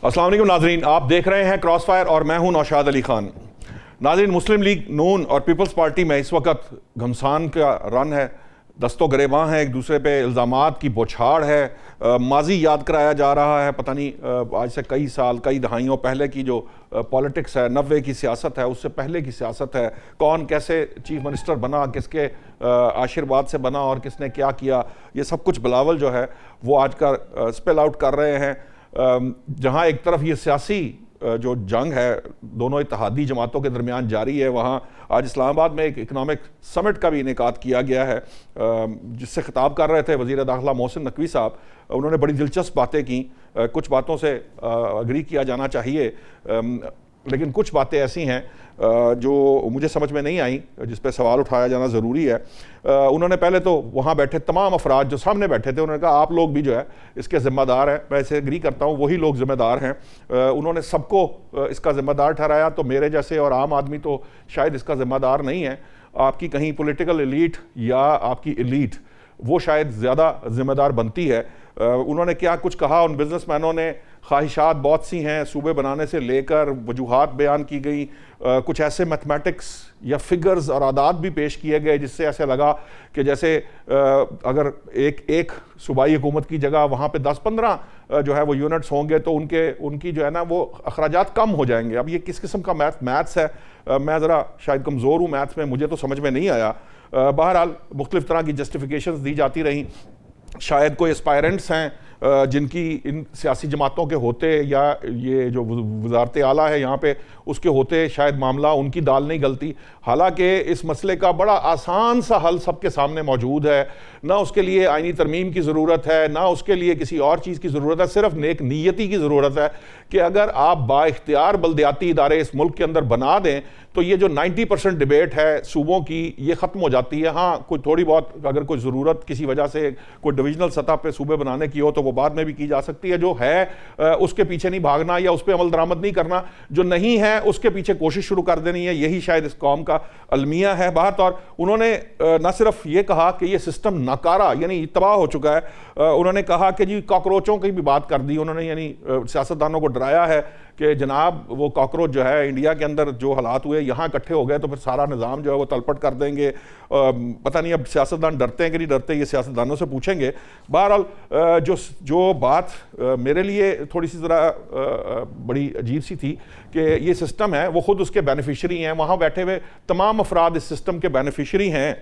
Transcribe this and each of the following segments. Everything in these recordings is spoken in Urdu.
السلام علیکم ناظرین، آپ دیکھ رہے ہیں کراس فائر اور میں ہوں نوشاد علی خان۔ ناظرین، مسلم لیگ نون اور پیپلز پارٹی میں اس وقت گھمسان کا رن ہے، دست و گریباں ہیں، ایک دوسرے پہ الزامات کی بوچھاڑ ہے، ماضی یاد کرایا جا رہا ہے۔ پتہ نہیں آج سے کئی سال کئی دہائیوں پہلے کی جو پولیٹکس ہے، 90 کی سیاست ہے، اس سے پہلے کی سیاست ہے، کون کیسے چیف منسٹر بنا، کس کے آشرواد سے بنا اور کس نے کیا کیا، یہ سب کچھ بلاول جو ہے وہ آج کا اسپیل آؤٹ کر رہے ہیں۔ جہاں ایک طرف یہ سیاسی جو جنگ ہے دونوں اتحادی جماعتوں کے درمیان جاری ہے، وہاں آج اسلام آباد میں ایک اکنامک سمٹ کا بھی انعقاد کیا گیا ہے، جس سے خطاب کر رہے تھے وزیر داخلہ محسن نقوی صاحب۔ انہوں نے بڑی دلچسپ باتیں کی، کچھ باتوں سے اگری کیا جانا چاہیے، لیکن کچھ باتیں ایسی ہیں جو مجھے سمجھ میں نہیں آئیں، جس پہ سوال اٹھایا جانا ضروری ہے۔ انہوں نے پہلے تو وہاں بیٹھے تمام افراد جو سامنے بیٹھے تھے، انہوں نے کہا آپ لوگ بھی جو ہے اس کے ذمہ دار ہیں۔ میں اسے اگری کرتا ہوں، وہی لوگ ذمہ دار ہیں۔ انہوں نے سب کو اس کا ذمہ دار ٹھہرایا، تو میرے جیسے اور عام آدمی تو شاید اس کا ذمہ دار نہیں ہے۔ آپ کی کہیں پولیٹیکل ایلیٹ یا آپ کی ایلیٹ وہ شاید زیادہ ذمہ دار بنتی ہے۔ انہوں نے کیا کچھ کہا، ان بزنس مینوں نے، خواہشات بہت سی ہیں صوبے بنانے سے لے کر، وجوہات بیان کی گئی، کچھ ایسے میتھمیٹکس یا فگرز اور اعداد بھی پیش کیے گئے جس سے ایسے لگا کہ جیسے اگر ایک صوبائی حکومت کی جگہ وہاں پہ 10-15 جو ہے وہ یونٹس ہوں گے تو ان کی جو ہے نا وہ اخراجات کم ہو جائیں گے۔ اب یہ کس قسم کا میتھس ہے، میں ذرا شاید کمزور ہوں میتھس میں، مجھے تو سمجھ میں نہیں آیا۔ بہرحال مختلف طرح کی جسٹیفیکیشنز دی جاتی رہیں۔ شاید کوئی اسپائرنٹس ہیں جن کی ان سیاسی جماعتوں کے ہوتے یا یہ جو وزارت اعلیٰ ہے یہاں پہ اس کے ہوتے شاید معاملہ ان کی دال نہیں گلتی، حالانکہ اس مسئلے کا بڑا آسان سا حل سب کے سامنے موجود ہے۔ نہ اس کے لیے آئینی ترمیم کی ضرورت ہے، نہ اس کے لیے کسی اور چیز کی ضرورت ہے، صرف نیک نیتی کی ضرورت ہے کہ اگر آپ با اختیار بلدیاتی ادارے اس ملک کے اندر بنا دیں تو یہ جو 90% ڈیبیٹ ہے صوبوں کی یہ ختم ہو جاتی ہے۔ ہاں کوئی تھوڑی بہت اگر کوئی ضرورت کسی وجہ سے کوئی ڈویژنل سطح پہ صوبے بنانے کی ہو تو وہ بعد میں بھی کی جا سکتی ہے، جو ہے اس کے پیچھے نہیں بھاگنا یا اس پہ عمل درآمد نہیں کرنا، جو نہیں ہے اس کے پیچھے کوشش شروع کر دینی ہے، یہی شاید اس قوم کا المیہ ہے۔ بہرطور انہوں نے نہ صرف یہ کہا کہ یہ سسٹم ناکارہ یعنی تباہ ہو چکا ہے، انہوں نے کہا کہ جی کاکروچوں کی بھی بات کر دی انہوں نے، یعنی سیاستدانوں کو ڈرایا ہے کہ جناب وہ کاکروچ جو ہے انڈیا کے اندر جو حالات ہوئے یہاں اکٹھے ہو گئے تو پھر سارا نظام جو ہے وہ تلپٹ کر دیں گے۔ پتہ نہیں اب سیاستدان ڈرتے ہیں کہ نہیں ڈرتے، یہ سیاستدانوں سے پوچھیں گے۔ بہرحال جو بات میرے لیے تھوڑی سی ذرا بڑی عجیب سی تھی کہ یہ سسٹم ہے وہ خود اس کے بینیفیشری ہیں، وہاں بیٹھے ہوئے تمام افراد اس سسٹم کے بینیفیشری ہیں،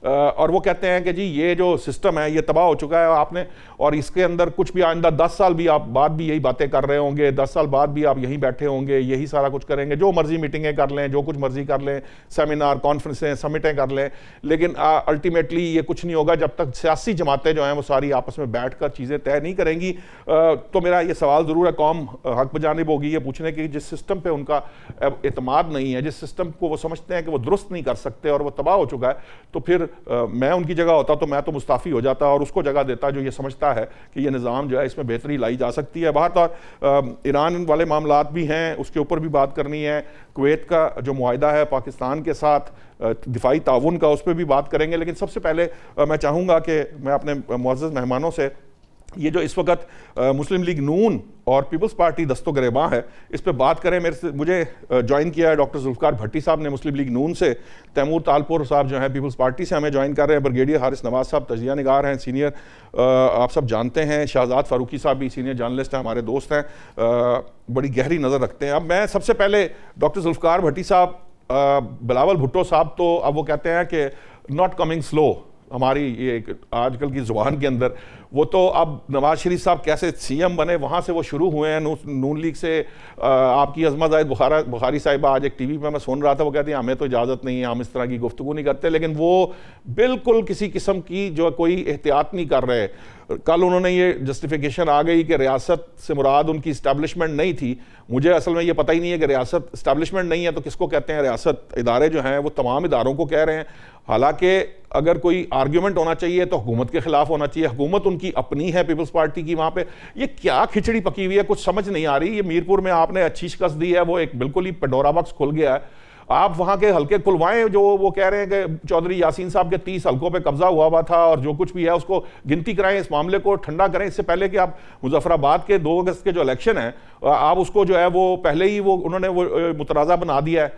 اور وہ کہتے ہیں کہ جی یہ جو سسٹم ہے یہ تباہ ہو چکا ہے آپ نے، اور اس کے اندر کچھ بھی آئندہ 10 سال بھی آپ بعد بھی یہی باتیں کر رہے ہوں گے، 10 سال بعد بھی آپ یہیں بیٹھے ہوں گے، یہی سارا کچھ کریں گے، جو مرضی میٹنگیں کر لیں، جو کچھ مرضی کر لیں، سیمینار کانفرنسیں سمٹیں کر لیں، لیکن الٹیمیٹلی یہ کچھ نہیں ہوگا جب تک سیاسی جماعتیں جو ہیں وہ ساری آپس میں بیٹھ کر چیزیں طے نہیں کریں گی۔ تو میرا یہ سوال ضرور ہے، قوم حق بجانب ہوگی یہ پوچھنے کی جس سسٹم پہ ان کا اعتماد نہیں ہے، جس سسٹم کو وہ سمجھتے ہیں کہ وہ درست نہیں کر سکتے اور وہ تباہ ہو چکا ہے، تو پھر میں ان کی جگہ ہوتا تو میں تو مستعفی ہو جاتا اور اس کو جگہ دیتا جو یہ سمجھتا ہے کہ یہ نظام جو ہے اس میں بہتری لائی جا سکتی ہے۔ بہرحال ایران والے معاملات بھی ہیں، اس کے اوپر بھی بات کرنی ہے، کویت کا جو معاہدہ ہے پاکستان کے ساتھ دفاعی تعاون کا اس پہ بھی بات کریں گے، لیکن سب سے پہلے میں چاہوں گا کہ میں اپنے معزز مہمانوں سے یہ جو اس وقت مسلم لیگ نون اور پیپلز پارٹی دست و گریباں ہے اس پہ بات کریں۔ مجھے جوائن کیا ہے ڈاکٹر ذوالفقار بھٹی صاحب نے مسلم لیگ نون سے، تیمور تالپور صاحب جو ہیں پیپلز پارٹی سے ہمیں جوائن کر رہے ہیں، بریگیڈیئر حارث نواز صاحب تجزیہ نگار ہیں سینئر، آپ سب جانتے ہیں، شہزاد فاروقی صاحب بھی سینئر جرنلسٹ ہیں، ہمارے دوست ہیں، بڑی گہری نظر رکھتے ہیں۔ اب میں سب سے پہلے ڈاکٹر ذوالفقار بھٹی صاحب، بلاول بھٹو صاحب تو اب وہ کہتے ہیں کہ ناٹ کمنگ سلو ہماری یہ آج کل کی زبان کے اندر، وہ تو اب نواز شریف صاحب کیسے سی ایم بنے وہاں سے وہ شروع ہوئے ہیں، نون لیگ سے آپ کی عظمہ زاہد بخاری صاحبہ آج ایک ٹی وی پہ میں سن رہا تھا، وہ کہتی ہیں ہمیں تو اجازت نہیں ہے، ہم اس طرح کی گفتگو نہیں کرتے، لیکن وہ بالکل کسی قسم کی جو کوئی احتیاط نہیں کر رہے۔ کل انہوں نے یہ جسٹیفیکیشن آ گئی کہ ریاست سے مراد ان کی اسٹیبلشمنٹ نہیں تھی، مجھے اصل میں یہ پتہ ہی نہیں ہے کہ ریاست اسٹیبلشمنٹ نہیں ہے تو کس کو کہتے ہیں ریاست؟ ادارے جو ہیں وہ تمام اداروں کو کہہ رہے ہیں، حالانکہ اگر کوئی آرگیومنٹ ہونا چاہیے تو حکومت کے خلاف ہونا چاہیے، حکومت ان کی اپنی ہے پیپلز پارٹی کی، وہاں پہ یہ کیا کھچڑی پکی ہوئی ہے کچھ سمجھ نہیں آ رہی۔ یہ میرپور میں آپ نے اچھی شکست دی ہے، وہ ایک بالکل ہی پنڈورا باکس کھل گیا ہے۔ آپ وہاں کے حلقے کھلوائیں جو وہ کہہ رہے ہیں کہ چودھری یاسین صاحب کے 30 حلقوں پہ قبضہ ہوا تھا اور جو کچھ بھی ہے اس کو گنتی کرائیں, اس معاملے کو ٹھنڈا کریں, اس سے پہلے کہ آپ مظفر آباد کے 2 اگست کے جو الیکشن ہیں آپ اس کو جو ہے وہ پہلے ہی وہ انہوں نے وہ متنازع بنا دیا ہے.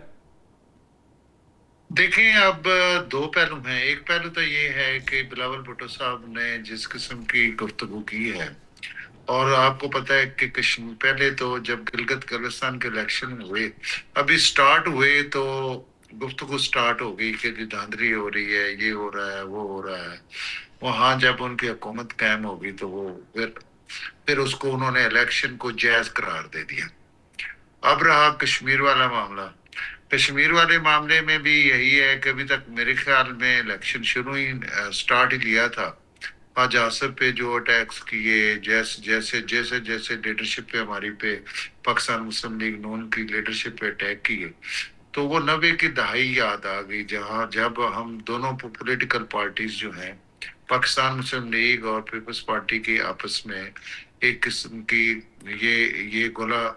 دیکھیں اب 2 پہلو ہیں. ایک پہلو تو یہ ہے کہ بلاول بھٹو صاحب نے جس قسم کی گفتگو کی ہے, اور آپ کو پتہ ہے کہ پہلے تو جب گلگت بلتستان کے الیکشن ہوئے, ابھی سٹارٹ ہوئے تو گفتگو سٹارٹ ہو گئی کہ دھاندلی ہو رہی ہے, یہ ہو رہا ہے, وہ ہو رہا ہے. وہاں جب ان کی حکومت قائم ہوگی تو وہ پھر اس کو انہوں نے الیکشن کو جائز قرار دے دیا. اب رہا کشمیر والا معاملہ. کشمیر والے معاملے میں بھی یہی ہے کہ ابھی تک میرے خیال میں الیکشن شروع ہی سٹارٹ ہی لیا تھا. خواجہ آصف پہ جو اٹیکس کیے, جیسے لیڈرشپ پہ ہماری پہ پاکستان مسلم لیگ نون کی لیڈرشپ پہ اٹیک کیے, تو وہ 90 کی دہائی یاد آ گئی جب ہم دونوں پولیٹیکل پارٹیز جو ہیں پاکستان مسلم لیگ اور پیپلز پارٹی کے آپس میں ایک قسم کی یہ گولہ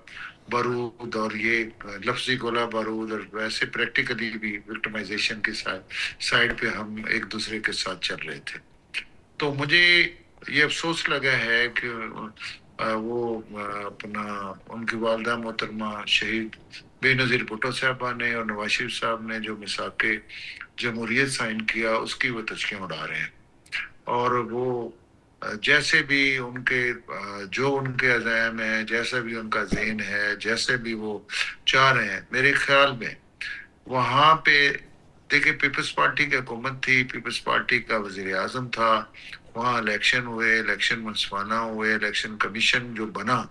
بارود اور یہ لفظی گولہ بارود اور ویسے پریکٹیکلی بھی وکٹمائزیشن کی سائڈ پہ ہم ایک دوسرے کے ساتھ چل رہے تھے. تو مجھے یہ افسوس لگا ہے کہ وہ ان کی والدہ محترمہ شہید بے نظیر بھٹو صاحبہ نے اور نواز شریف صاحب نے جو میثاق جمہوریت سائن کیا اس کی وہ تجکیاں اڑا رہے ہیں. اور وہ جیسے بھی ان کے عزائم ہیں, جیسا بھی ان کا ذہن ہے, جیسے بھی وہ چاہ رہے ہیں, میرے خیال میں وہاں پہ دیکھیں پیپلز پارٹی کی حکومت تھی, پیپلز پارٹی کا وزیر اعظم تھا, وہاں الیکشن ہوئے, الیکشن منصفانہ ہوئے, الیکشن کمیشن جو بنا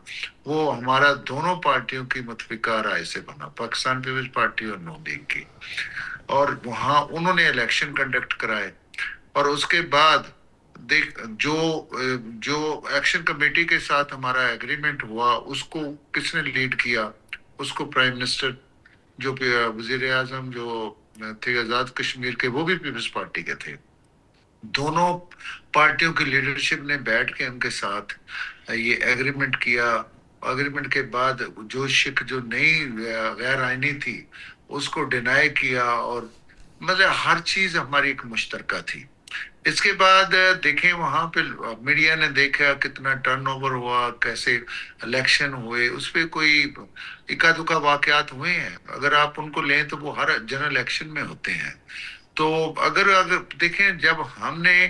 وہ ہمارا دونوں پارٹیوں کی متفقہ رائے سے بنا, پاکستان پیپلز پارٹی اور نون لیگ کی. اور وہاں انہوں نے الیکشن کنڈکٹ کرائے, اور اس کے بعد جو ایکشن کمیٹی کے ساتھ ہمارا ایگریمنٹ ہوا اس کو کس نے لیڈ کیا, اس کو پرائم منسٹر جو وزیر اعظم جو تھے آزاد کشمیر کے, وہ بھی پیپلز پارٹی کے تھے. دونوں پارٹیوں کی لیڈرشپ نے بیٹھ کے ان کے ساتھ یہ ایگریمنٹ کیا. ایگریمنٹ کے بعد جو نئی غیر آئینی تھی اس کو ڈینائی کیا, اور مطلب ہر چیز ہماری ایک مشترکہ تھی. اس کے بعد دیکھیں وہاں پہ میڈیا نے دیکھا کتنا ٹرن اوور ہوا, کیسے الیکشن ہوئے, اس پہ کوئی اکا دکا واقعات ہوئے ہیں. اگر آپ ان کو لیں تو وہ ہر جنرل الیکشن میں ہوتے ہیں. تو اگر دیکھیں جب ہم نے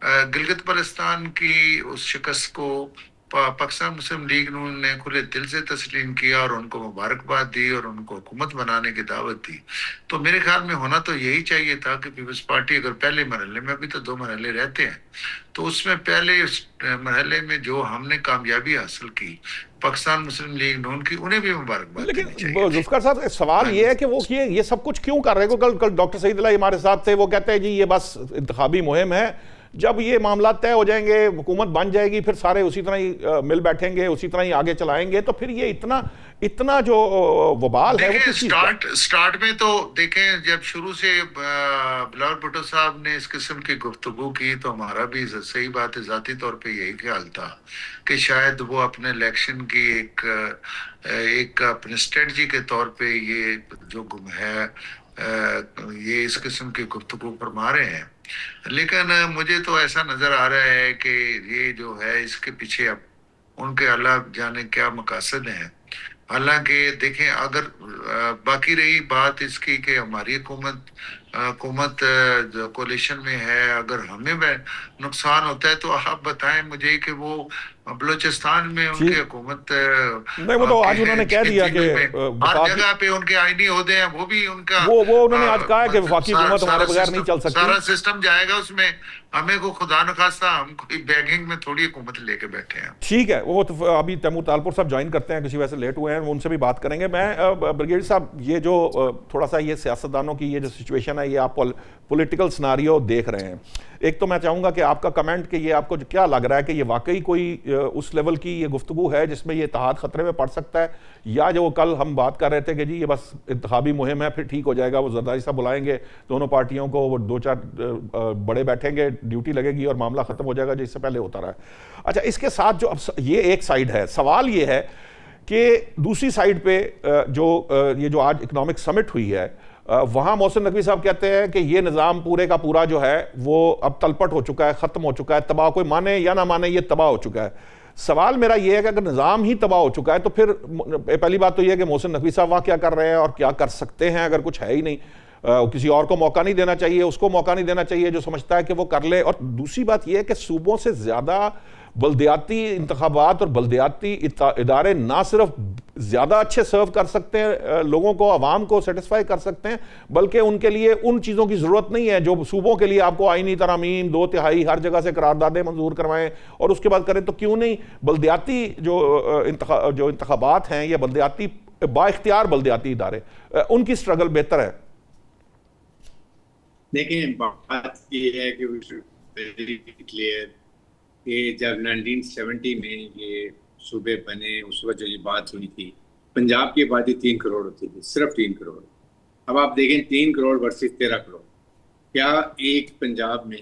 گلگت بلتستان کی اس شکست کو پاکستان مسلم لیگ نے کھلے دل سے تسلیم کیا اور ان کو مبارکباد دی اور ان کو حکومت بنانے کی دعوت دی, تو میرے خیال میں ہونا تو یہی چاہیے تھا کہ پیپلز پارٹی اگر پہلے مرحلے میں, ابھی تو 2 مرحلے رہتے ہیں, تو اس میں پہلے مرحلے میں جو ہم نے کامیابی حاصل کی پاکستان مسلم لیگ نون کی, انہیں بھی مبارکباد دینی چاہیے. لیکن ذوالفقار صاحب سوال یہ ہے کہ وہ یہ سب کچھ کیوں کر رہے ہیں؟ کل ڈاکٹر سعید اللہ ہمارے ساتھ تھے, وہ کہتے ہیں جی یہ بس انتخابی مہم ہے, جب یہ معاملات طے ہو جائیں گے, حکومت بن جائے گی, پھر سارے اسی طرح ہی مل بیٹھیں گے, اسی طرح ہی آگے چلائیں گے, تو پھر یہ اتنا جو وبال ہے وہ سٹارٹ میں تو دیکھیں جب شروع سے بلاول بھٹو صاحب نے اس قسم کی گفتگو کی تو ہمارا بھی صحیح بات ہے ذاتی طور پہ یہی خیال تھا کہ شاید وہ اپنے الیکشن کی ایک اپنے اسٹریٹجی کے طور پہ یہ جو ہے یہ اس قسم کی گفتگو فرما رہے ہیں. لیکن مجھے تو ایسا نظر آ رہا ہے کہ یہ جو ہے اس کے پیچھے اب ان کے اللہ جانے کیا مقاصد ہیں. حالانکہ دیکھیں اگر باقی رہی بات اس کی کہ ہماری حکومت کولیشن میں ہے, اگر ہمیں نقصان ہوتا ہے تو آپ بتائیں مجھے کہ وہ بلوچستان میں ان کی حکومت نہیں, وہ تو آج انہوں نے کہہ دیا کہ ہر جگہ پہ ان کے آئینی عہدے ہیں, وہ بھی ان کا وہ انہوں نے آج کہا ہے کہ وفاقی حکومت ہمارے بغیر نہیں چل سکتی, سارا سسٹم جائے گا اس میں, ہمیں کو خدا نخواستہ ہم کوئی بیگنگ میں تھوڑی حکومت لے کے بیٹھے ہیں. ٹھیک ہے, وہ ابھی تیمور طالپور صاحب جوائن کرتے ہیں, کسی وجہ سے لیٹ ہوئے ہیں, ان سے بھی بات کریں گے. میں بریگیڈیئر صاحب یہ جو تھوڑا سا یہ سیاستدانوں کی یہ جو سچویشن ہے, یہ آپ پولیٹیکل سناریو دیکھ رہے ہیں, ایک تو میں چاہوں گا کہ آپ کا کمنٹ کہ یہ آپ کو کیا لگ رہا ہے کہ یہ واقعی کوئی اس لیول کی یہ گفتگو ہے جس میں یہ اتحاد خطرے میں پڑ سکتا ہے, یا جو کل ہم بات کر رہے تھے کہ جی یہ بس انتخابی مہم ہے پھر ٹھیک ہو جائے گا, وہ زرداری صاحب بلائیں گے دونوں پارٹیوں کو, وہ 2-4 بڑے بیٹھیں گے, ڈیوٹی لگے گی اور معاملہ ختم ہو جائے گا جس سے پہلے ہوتا رہا. اچھا, اس کے ساتھ جو اب یہ ایک سائیڈ ہے, سوال یہ ہے کہ دوسری سائیڈ پہ جو یہ جو آج اکنامک سمٹ ہوئی ہے, وہاں محسن نقوی صاحب کہتے ہیں کہ یہ نظام پورے کا پورا جو ہے وہ اب تلپٹ ہو چکا ہے, ختم ہو چکا ہے, تباہ, کوئی مانے یا نہ مانے یہ تباہ ہو چکا ہے. سوال میرا یہ ہے کہ اگر نظام ہی تباہ ہو چکا ہے تو پھر پہلی بات تو یہ ہے کہ محسن نقوی صاحب وہاں کیا کر رہے ہیں اور کیا کر سکتے ہیں اگر کچھ ہے ہی نہیں. کسی اور کو موقع نہیں دینا چاہیے, اس کو موقع نہیں دینا چاہیے جو سمجھتا ہے کہ وہ کر لے. اور دوسری بات یہ ہے کہ صوبوں سے زیادہ بلدیاتی انتخابات اور بلدیاتی ادارے نہ صرف زیادہ اچھے سرو کر سکتے ہیں لوگوں کو, عوام کو سیٹسفائی کر سکتے ہیں, بلکہ ان کے لیے ان چیزوں کی ضرورت نہیں ہے جو صوبوں کے لیے آپ کو آئینی ترامیم 2/3 ہر جگہ سے قراردادیں منظور کروائیں اور اس کے بعد کریں. تو کیوں نہیں بلدیاتی جو انتخابات ہیں یا بلدیاتی با اختیار بلدیاتی ادارے, ان کی سٹرگل بہتر ہے. دیکھیں بات یہ ہے کہ ویری کلیئر کہ جب 1970 میں یہ صوبے بنے اس وقت جو یہ بات ہوئی تھی, پنجاب کی آبادی 3 کروڑ ہوتی تھی, صرف 3 کروڑ. اب آپ دیکھیں 3 کروڑ ورسز 13 کروڑ. کیا ایک پنجاب میں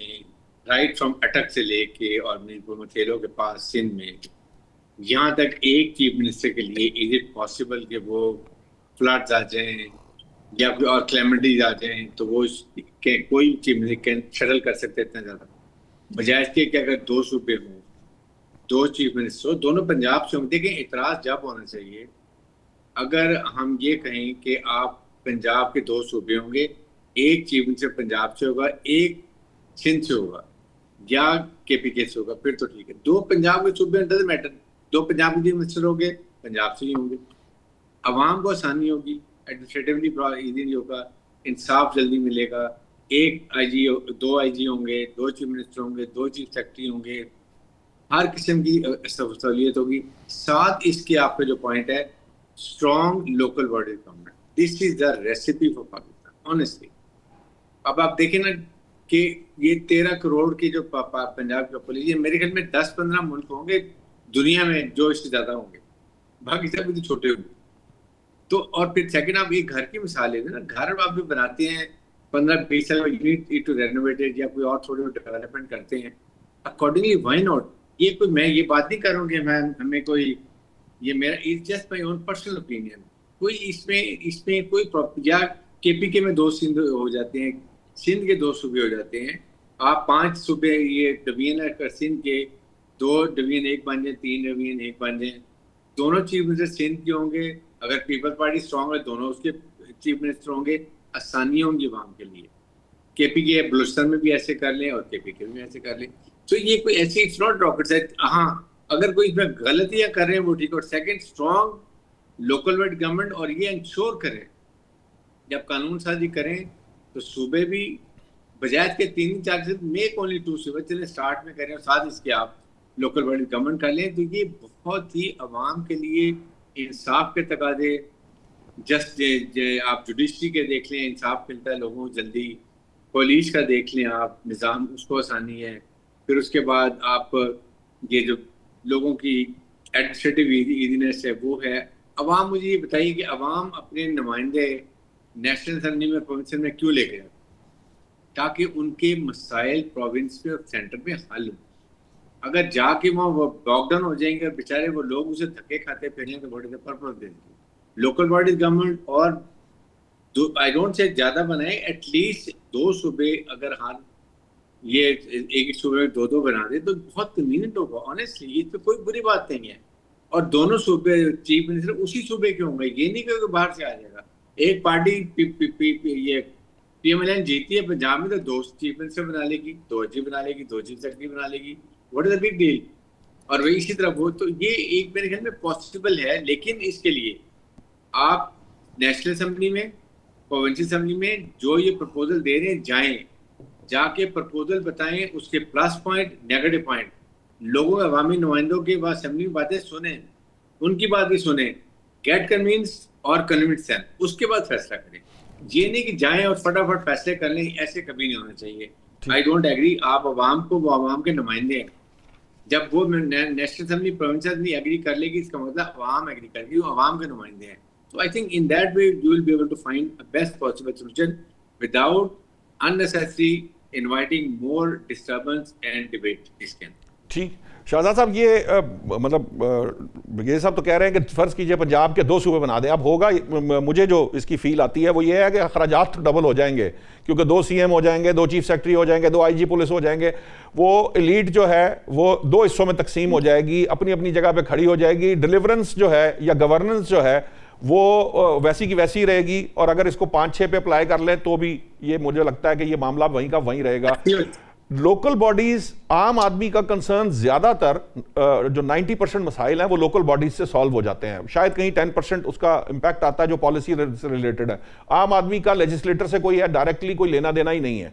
رائٹ فرام اٹک سے لے کے اور متھیلوں کے پاس سندھ میں یہاں تک ایک چیف منسٹر کے لیے از اٹ پاسبل کہ وہ فلڈز آ جائیں یا کوئی اور کلیمٹیز آ جائیں تو وہ کوئی چیف منسٹر شٹل کر سکتے اتنا زیادہ, بجائے اس کے کہ اگر 2 صوبے ہوں 2 چیف منسٹر دونوں پنجاب سے ہوں. دیکھیں اعتراض جب ہونا چاہیے اگر ہم یہ کہیں کہ آپ پنجاب کے 2 صوبے ہوں گے, ایک چیف منسٹر پنجاب سے ہوگا, ایک سندھ سے ہوگا یا کے پی کے سے ہوگا, پھر تو ٹھیک ہے. 2 پنجاب کے صوبے ڈزنٹ میٹر, 2 پنجاب کے چیف منسٹر ہوں گے پنجاب سے ہی ہوں گے, عوام کو آسانی ہوگی, ایڈمنسٹریٹولی ایزی ہوگا, انصاف جلدی ملے گا. ایک آئی جی 2 آئی جی ہوں گے, 2 چیف منسٹر ہوں گے, 2 چیف سیکرٹری ہوں گے, ہر قسم کی سہولیت ہوگی. ساتھ اس کے آپ کا جو پوائنٹ ہے strong local body government, this is the recipe for Pakistan honestly. اب آپ دیکھیں نا کہ یہ 13 کروڑ کی جو پنجاب کی پاپولیشن, میرے خیال میں 10-15 ملک ہوں گے دنیا میں جو اس سے زیادہ ہوں گے, باقی سب تو چھوٹے ہوں گے. تو اور پھر سیکنڈ آپ ایک گھر کی مثال لیتے ہیں نا, گھر آپ بھی بناتے ہیں 15-20 سال میں ٹو رینوویٹڈ یا کوئی اور تھوڑی ڈیولپمنٹ کرتے ہیں اکارڈنگلی, وائی ناٹ. یہ کوئی میں یہ بات نہیں کر رہا ہوں کہ میں ہمیں کوئی, یہ میرا is just my own personal opinion. کوئی اس میں کوئی یا کے پی کے میں 2 سندھ ہو جاتے ہیں, سندھ کے 2 صوبے ہو جاتے ہیں, آپ 5 صوبے یہ ڈویژن ہے سندھ کے 2 ڈویژن 1 بن جائیں, 3 ڈویژن 1 بن جائیں, دونوں چیف منسٹر سندھ کے ہوں گے. اگر پیپل پارٹی اسٹرانگ ہے دونوں اس کے چیف منسٹر ہوں گے, آسانی ہوں گی عوام کے لیے. کے پی کے بلوچستان میں بھی ایسے کر لیں اور کے پی کے بھی ایسے کر لیں. تو یہ کوئی ایسی اٹس ناٹ راکٹ سائنس. ہاں اگر کوئی اس میں غلطیاں کر رہے ہیں وہ ٹھیک. اور second strong local body government, اور یہ انشور کریں جب قانون سازی کریں تو صوبے بھی بجائے کے 3-4 میک اونلی 2 صوبے چلیں اسٹارٹ میں کریں, اور ساتھ اس کے آپ لوکل باڈی گورنمنٹ کر لیں. تو یہ بہت ہی عوام کے لیے انصاف کے تقاضے, جسٹ آپ جوڈیشری کے دیکھ لیں انصاف ملتا ہے لوگوں کو جلدی, پولیس کا دیکھ لیں آپ نظام اس کو آسانی ہے. پھر اس کے بعد آپ یہ جو لوگوں کی ایڈمنسٹریٹو ایزینس ہے وہ ہے. عوام مجھے یہ بتائیے کہ عوام اپنے نمائندے نیشنل اسمبلی میں پروونس میں کیوں لے کے جاتے, تاکہ ان کے مسائل پروونس میں اور سینٹر میں حل ہوں. اگر جا کے وہ لاک ڈاؤن ہو جائیں گے بیچارے وہ لوگ اسے دھکے کھاتے پھریں تو بڑے پرپز دیں گے. لوکل باڈی گورنمنٹ اور آئی ڈونٹ سے زیادہ بنائے, ایٹ لیسٹ 2 صوبے اگر ہر یہ ایک صوبے میں 2 بنا دے تو بہت کنوینئنٹ ہوگا. آنیسٹلی یہ تو کوئی بری بات نہیں ہے. اور دونوں صوبے چیف منسٹر اسی صوبے کے ہوں گے, یہ نہیں کہ باہر سے آ جائے گا. ایک پارٹی یہ پی ایم ایل این جیتی ہے پنجاب میں تو 2 چیف منسٹر بنا لے گی, 2 چیف بنا لے گی, 2 چیف سیکرٹری بنا لے گی. What is the big deal. اور وہی اسی طرح وہ, تو یہ ایک میرے خیال میں پاسبل ہے. لیکن اس کے لیے آپ نیشنل اسمبلی میں پروونشل اسمبلی میں جو یہ پرپوزل دے رہے ہیں جائیں, جا کے پرپوزل بتائیں, اس کے پلس پوائنٹ نیگیٹو پوائنٹ لوگوں عوامی نمائندوں کے بعد اسمبلی میں باتیں سنیں, ان کی بات بھی سنیں, گیٹ کنوینس اور کنوینس ہیں, اس کے بعد فیصلہ کریں. یہ نہیں کہ جائیں اور فٹافٹ فیصلے کر لیں, ایسے کبھی نہیں ہونا چاہیے. I don't agree. آپ عوام کو, وہ عوام کے نمائندے ہیں, جب وہ national assembly provincial assembly agree کر لے گی اس کا مطلب عوام ایگری کر گی, وہ عوام کے نمائندے ہیں. So I think in that way you will be able to find a best possible solution without unnecessary inviting more disturbance and debate. ٹھیک, شہزاد صاحب مطلب یہ صاحب تو کہہ رہے ہیں کہ فرض کیجئے پنجاب کے 2 صوبے بنا دیں. اب ہوگا, مجھے جو اس کی فیل آتی ہے وہ یہ ہے کہ اخراجات ڈبل ہو جائیں گے, کیونکہ 2 CM ہو جائیں گے, 2 چیف سیکرٹری ہو جائیں گے, 2 IG پولیس ہو جائیں گے. وہ ایلیٹ جو ہے وہ 2 حصوں میں تقسیم ہو جائے گی, اپنی اپنی جگہ پہ کھڑی ہو جائے گی. ڈیلیورنس جو ہے یا گورننس جو ہے وہ ویسی کی ویسی رہے گی, اور اگر اس کو 5-6 پہ اپلائی کر لیں تو بھی یہ مجھے لگتا ہے کہ یہ معاملہ وہیں کا وہیں رہے گا. لوکل باڈیز, عام آدمی کا کنسرن زیادہ تر جو 90% مسائل ہیں وہ لوکل باڈیز سے سالو ہو جاتے ہیں. شاید کہیں 10% اس کا امپیکٹ آتا ہے جو پالیسی سے ریلیٹڈ ہے. عام آدمی کا لیجسلیٹر سے کوئی ڈائریکٹلی کوئی لینا دینا ہی نہیں ہے.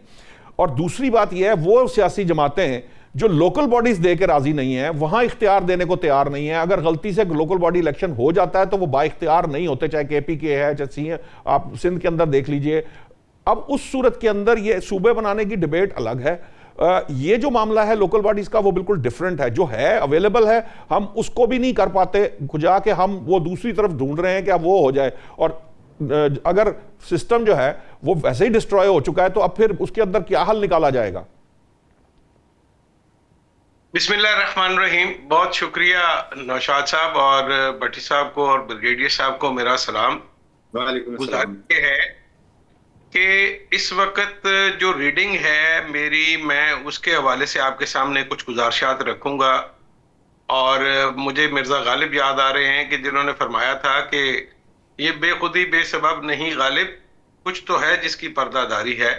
اور دوسری بات یہ ہے وہ سیاسی جماعتیں ہیں جو لوکل باڈیز دے کے راضی نہیں ہیں, وہاں اختیار دینے کو تیار نہیں ہیں. اگر غلطی سے لوکل باڈی الیکشن ہو جاتا ہے تو وہ با اختیار نہیں ہوتے, چاہے KPK ہے چاہے سی ہے, آپ سندھ کے اندر دیکھ لیجئے. اب اس صورت کے اندر یہ صوبے بنانے کی ڈیبیٹ الگ ہے. یہ جو معاملہ ہے لوکل باڈیز کا وہ بالکل ڈیفرنٹ ہے. جو ہے اویلیبل ہے ہم اس کو بھی نہیں کر پاتے, جا کے ہم وہ دوسری طرف ڈھونڈ رہے ہیں کہ اب وہ ہو جائے. اور اگر سسٹم جو ہے وہ ویسے ہی ڈسٹروائے ہو چکا ہے تو اب پھر اس کے اندر کیا حل نکالا جائے گا؟ بسم اللہ الرحمن الرحیم. بہت شکریہ نوشاد صاحب اور بٹی صاحب کو اور بریگیڈیئر صاحب کو میرا سلام. وعلیکم السلام. یہ ہے کہ اس وقت جو ریڈنگ ہے میری, میں اس کے حوالے سے آپ کے سامنے کچھ گزارشات رکھوں گا. اور مجھے مرزا غالب یاد آ رہے ہیں کہ جنہوں نے فرمایا تھا کہ یہ بے خودی بے سبب نہیں غالب, کچھ تو ہے جس کی پردہ داری ہے.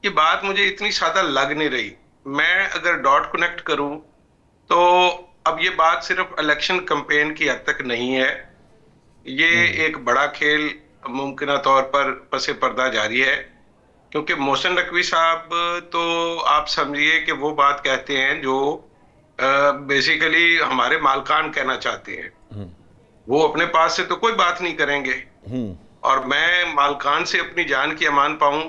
یہ بات مجھے اتنی سادہ لگ نہیں رہی. میں اگر ڈاٹ کنیکٹ کروں تو اب یہ بات صرف الیکشن کمپین کی حد تک نہیں ہے, یہ ایک بڑا کھیل ممکنہ طور پر پس پردہ جاری ہے. کیونکہ محسن نقوی صاحب تو آپ سمجھیے کہ وہ بات کہتے ہیں جو بیسیکلی ہمارے مالکان کہنا چاہتے ہیں. وہ اپنے پاس سے تو کوئی بات نہیں کریں گے, اور میں مالکان سے اپنی جان کی امان پاؤں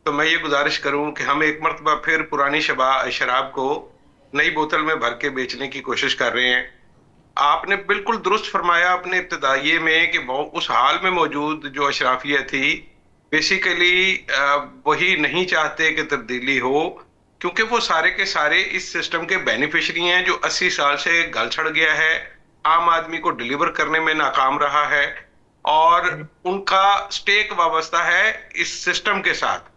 تو میں یہ گزارش کروں کہ ہم ایک مرتبہ پھر پرانی شراب کو نئی بوتل میں بھر کے بیچنے کی کوشش کر رہے ہیں. آپ نے بالکل درست فرمایا اپنے ابتدائیے میں کہ وہ اس حال میں موجود جو اشرافیہ تھی بیسیکلی وہی نہیں چاہتے کہ تبدیلی ہو, کیونکہ وہ سارے کے سارے اس سسٹم کے بینیفیشری ہیں جو 80 سال سے گل چھڑ گیا ہے, عام آدمی کو ڈیلیور کرنے میں ناکام رہا ہے, اور ان کا سٹیک وابستہ ہے اس سسٹم کے ساتھ.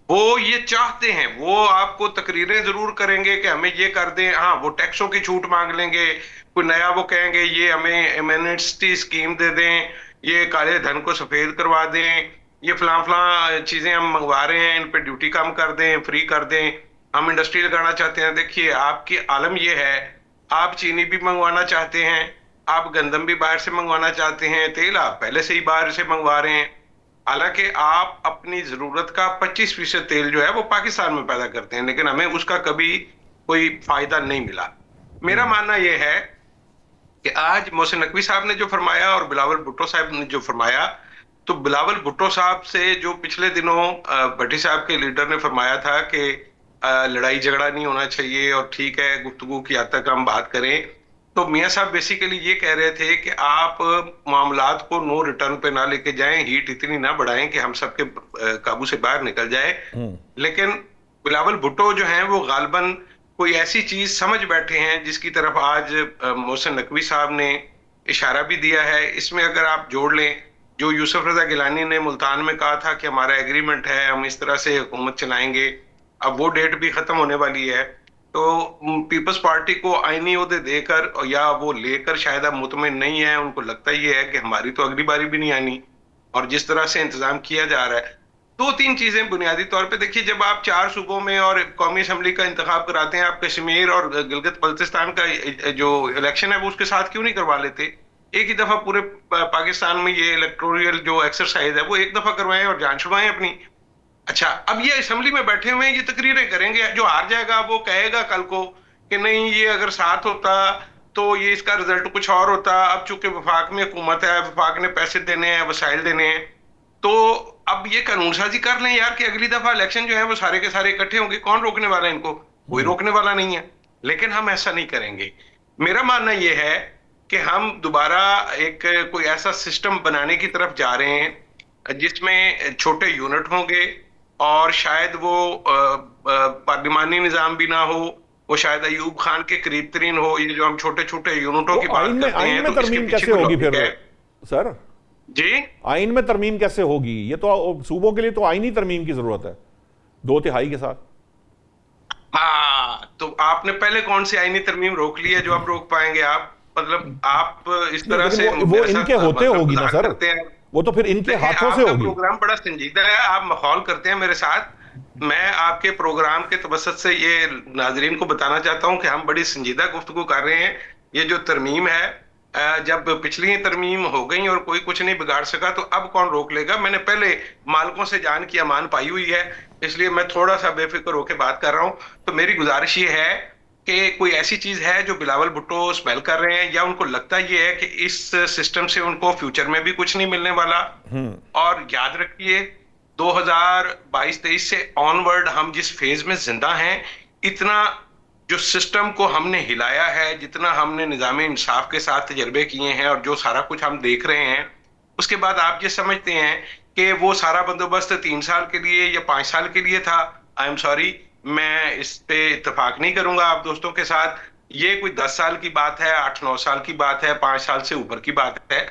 وہ یہ چاہتے ہیں, وہ آپ کو تقریریں ضرور کریں گے کہ ہمیں یہ کر دیں, ہاں وہ ٹیکسوں کی چھوٹ مانگ لیں گے, کوئی نیا وہ کہیں گے یہ ہمیں ایمنسٹی اسکیم دے دیں, یہ کالے دھن کو سفید کروا دیں, یہ فلاں چیزیں ہم منگوا رہے ہیں ان پہ ڈیوٹی کم کر دیں, فری کر دیں, ہم انڈسٹری لگانا چاہتے ہیں. دیکھیے آپ کی عالم یہ ہے, آپ چینی بھی منگوانا چاہتے ہیں, آپ گندم بھی باہر سے منگوانا چاہتے ہیں, تیل آپ پہلے سے ہی باہر سے منگوا رہے ہیں, حالانکہ آپ اپنی ضرورت کا 25% تیل جو ہے وہ پاکستان میں پیدا کرتے ہیں, لیکن ہمیں اس کا کبھی کوئی فائدہ نہیں ملا. میرا ماننا یہ ہے کہ آج محسن نقوی صاحب نے جو فرمایا اور بلاول بھٹو صاحب نے جو فرمایا, تو بلاول بھٹو صاحب سے جو پچھلے دنوں بھٹی صاحب کے لیڈر نے فرمایا تھا کہ لڑائی جھگڑا نہیں ہونا چاہیے اور ٹھیک ہے گفتگو کی حد تک ہم بات کریں, تو میاں صاحب بیسیکلی یہ کہہ رہے تھے کہ آپ معاملات کو نو ریٹرن پہ نہ لے کے جائیں, ہیٹ اتنی نہ بڑھائیں کہ ہم سب کے قابو سے باہر نکل جائے. لیکن بلاول بھٹو جو ہیں وہ غالباً کوئی ایسی چیز سمجھ بیٹھے ہیں جس کی طرف آج محسن نقوی صاحب نے اشارہ بھی دیا ہے. اس میں اگر آپ جوڑ لیں جو یوسف رضا گیلانی نے ملتان میں کہا تھا کہ ہمارا ایگریمنٹ ہے, ہم اس طرح سے حکومت چلائیں گے, اب وہ ڈیٹ بھی ختم ہونے والی ہے, تو پیپلز پارٹی کو آئینی عہدے دے کر یا وہ لے کر شاید اب مطمئن نہیں ہے. ان کو لگتا یہ ہے کہ ہماری تو اگلی باری بھی نہیں آنی, اور جس طرح سے انتظام کیا جا رہا ہے. 2-3 چیزیں بنیادی طور پہ دیکھیے, جب آپ 4 صوبوں میں اور قومی اسمبلی کا انتخاب کراتے ہیں, آپ کشمیر اور گلگت بلتستان کا جو الیکشن ہے وہ اس کے ساتھ کیوں نہیں کروا لیتے؟ ایک ہی دفعہ پورے پاکستان میں یہ الیکٹوریل جو ایکسرسائز ہے وہ ایک دفعہ کروائیں اور جان چھڑوائیں اپنی. اچھا, اب یہ اسمبلی میں بیٹھے ہوئے ہیں, یہ تقریریں کریں گے, جو ہار جائے گا وہ کہے گا کل کو کہ نہیں یہ اگر ساتھ ہوتا تو یہ اس کا رزلٹ کچھ اور ہوتا, اب چونکہ وفاق میں حکومت ہے, وفاق نے پیسے دینے ہیں, وسائل دینے ہیں, تو اب یہ قانون سازی کر لیں یار کہ اگلی دفعہ الیکشن جو ہے وہ سارے کے سارے اکٹھے ہوں گے. کون روکنے والا ہے ان کو؟ کوئی روکنے والا نہیں ہے. لیکن ہم ایسا نہیں کریں گے. میرا ماننا یہ ہے کہ ہم دوبارہ ایک کوئی ایسا سسٹم بنانے کی طرف جا رہے ہیں جس میں چھوٹے یونٹ ہوں گے, اور شاید وہ پارلیمانی نظام بھی نہ ہو, وہ شاید ایوب خان کے قریب ترین ہو. یہ جو ہم چھوٹے چھوٹے یونٹوں کی بات کرتے ہیں آئین میں تو اس کے ترمیم پیچھے کیسے کوئی ہوگی لوجک پھر ہے. سر؟ جی آئین میں ترمیم کیسے ہوگی؟ یہ تو صوبوں کے لیے تو آئینی ترمیم کی ضرورت ہے 2/3 کے ساتھ. ہاں، تو آپ نے پہلے کون سی آئینی ترمیم روک لی ہے جو اب روک پائیں گے آپ؟ مطلب آپ اس طرح سے وہ ان کے ہوتے ہوگی نا سر، کرتے ہیں. وہ تو پھر ان کے ہاتھوں سے آپ کا ہوگی. پروگرام بڑا سنجیدہ ہے، آپ مخول کرتے ہیں میرے ساتھ. میں آپ کے پروگرام کے توسط سے یہ ناظرین کو بتانا چاہتا ہوں کہ ہم بڑی سنجیدہ گفتگو کر رہے ہیں. یہ جو ترمیم ہے، جب پچھلی ترمیم ہو گئی اور کوئی کچھ نہیں بگاڑ سکا تو اب کون روک لے گا؟ میں نے پہلے مالکوں سے جان کی امان پائی ہوئی ہے، اس لیے میں تھوڑا سا بے فکر ہو کے بات کر رہا ہوں. تو میری گزارش یہ ہے کہ کوئی ایسی چیز ہے جو بلاول بھٹو اسمیل کر رہے ہیں، یا ان کو لگتا یہ ہے کہ اس سسٹم سے ان کو فیوچر میں بھی کچھ نہیں ملنے والا. اور یاد رکھیے 2022-23 سے آن ورڈ ہم جس فیز میں زندہ ہیں، اتنا جو سسٹم کو ہم نے ہلایا ہے، جتنا ہم نے نظام انصاف کے ساتھ تجربے کیے ہیں اور جو سارا کچھ ہم دیکھ رہے ہیں، اس کے بعد آپ یہ سمجھتے ہیں کہ وہ سارا بندوبست 3 سال کے لیے یا 5 سال کے لیے تھا. آئی ایم سوری، میں اس پہ اتفاق نہیں کروں گا آپ دوستوں کے ساتھ. یہ کوئی 10 سال کی بات ہے، 8-9 سال کی بات ہے، 5 سال سے اوپر کی بات ہے.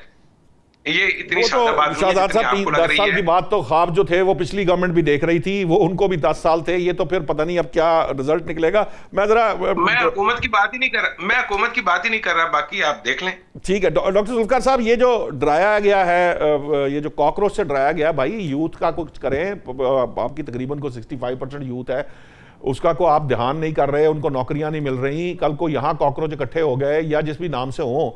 یہ اتنی وہ سادہ بات تو نہیں ہے شہزاد جتنی آپ صاحب کو لگ 10 رہی سال کی ہے. بات تو خواب جو تھے وہ پچھلی گورنمنٹ بھی دیکھ رہی تھی، وہ ان کو بھی 10 سال تھے. یہ تو پھر پتہ نہیں اب کیا رزلٹ نکلے گا. میں حکومت کی بات ہی نہیں کر رہا، میں حکومت کی بات ہی نہیں کر رہا، باقی آپ دیکھ لیں. ٹھیک ہے ڈاکٹر ذوالفقار صاحب، یہ جو ڈرایا گیا ہے، یہ جو کاکروچ سے ڈرایا گیا، بھائی یوتھ کا کچھ کریں. آپ کی تقریباً کو 65% یوتھ ہے، اس کا کو آپ دھیان نہیں کر رہے، ان کو نوکریاں نہیں مل رہی. کل کو یہاں کاکروچ اکٹھے ہو گئے یا جس بھی نام سے ہوں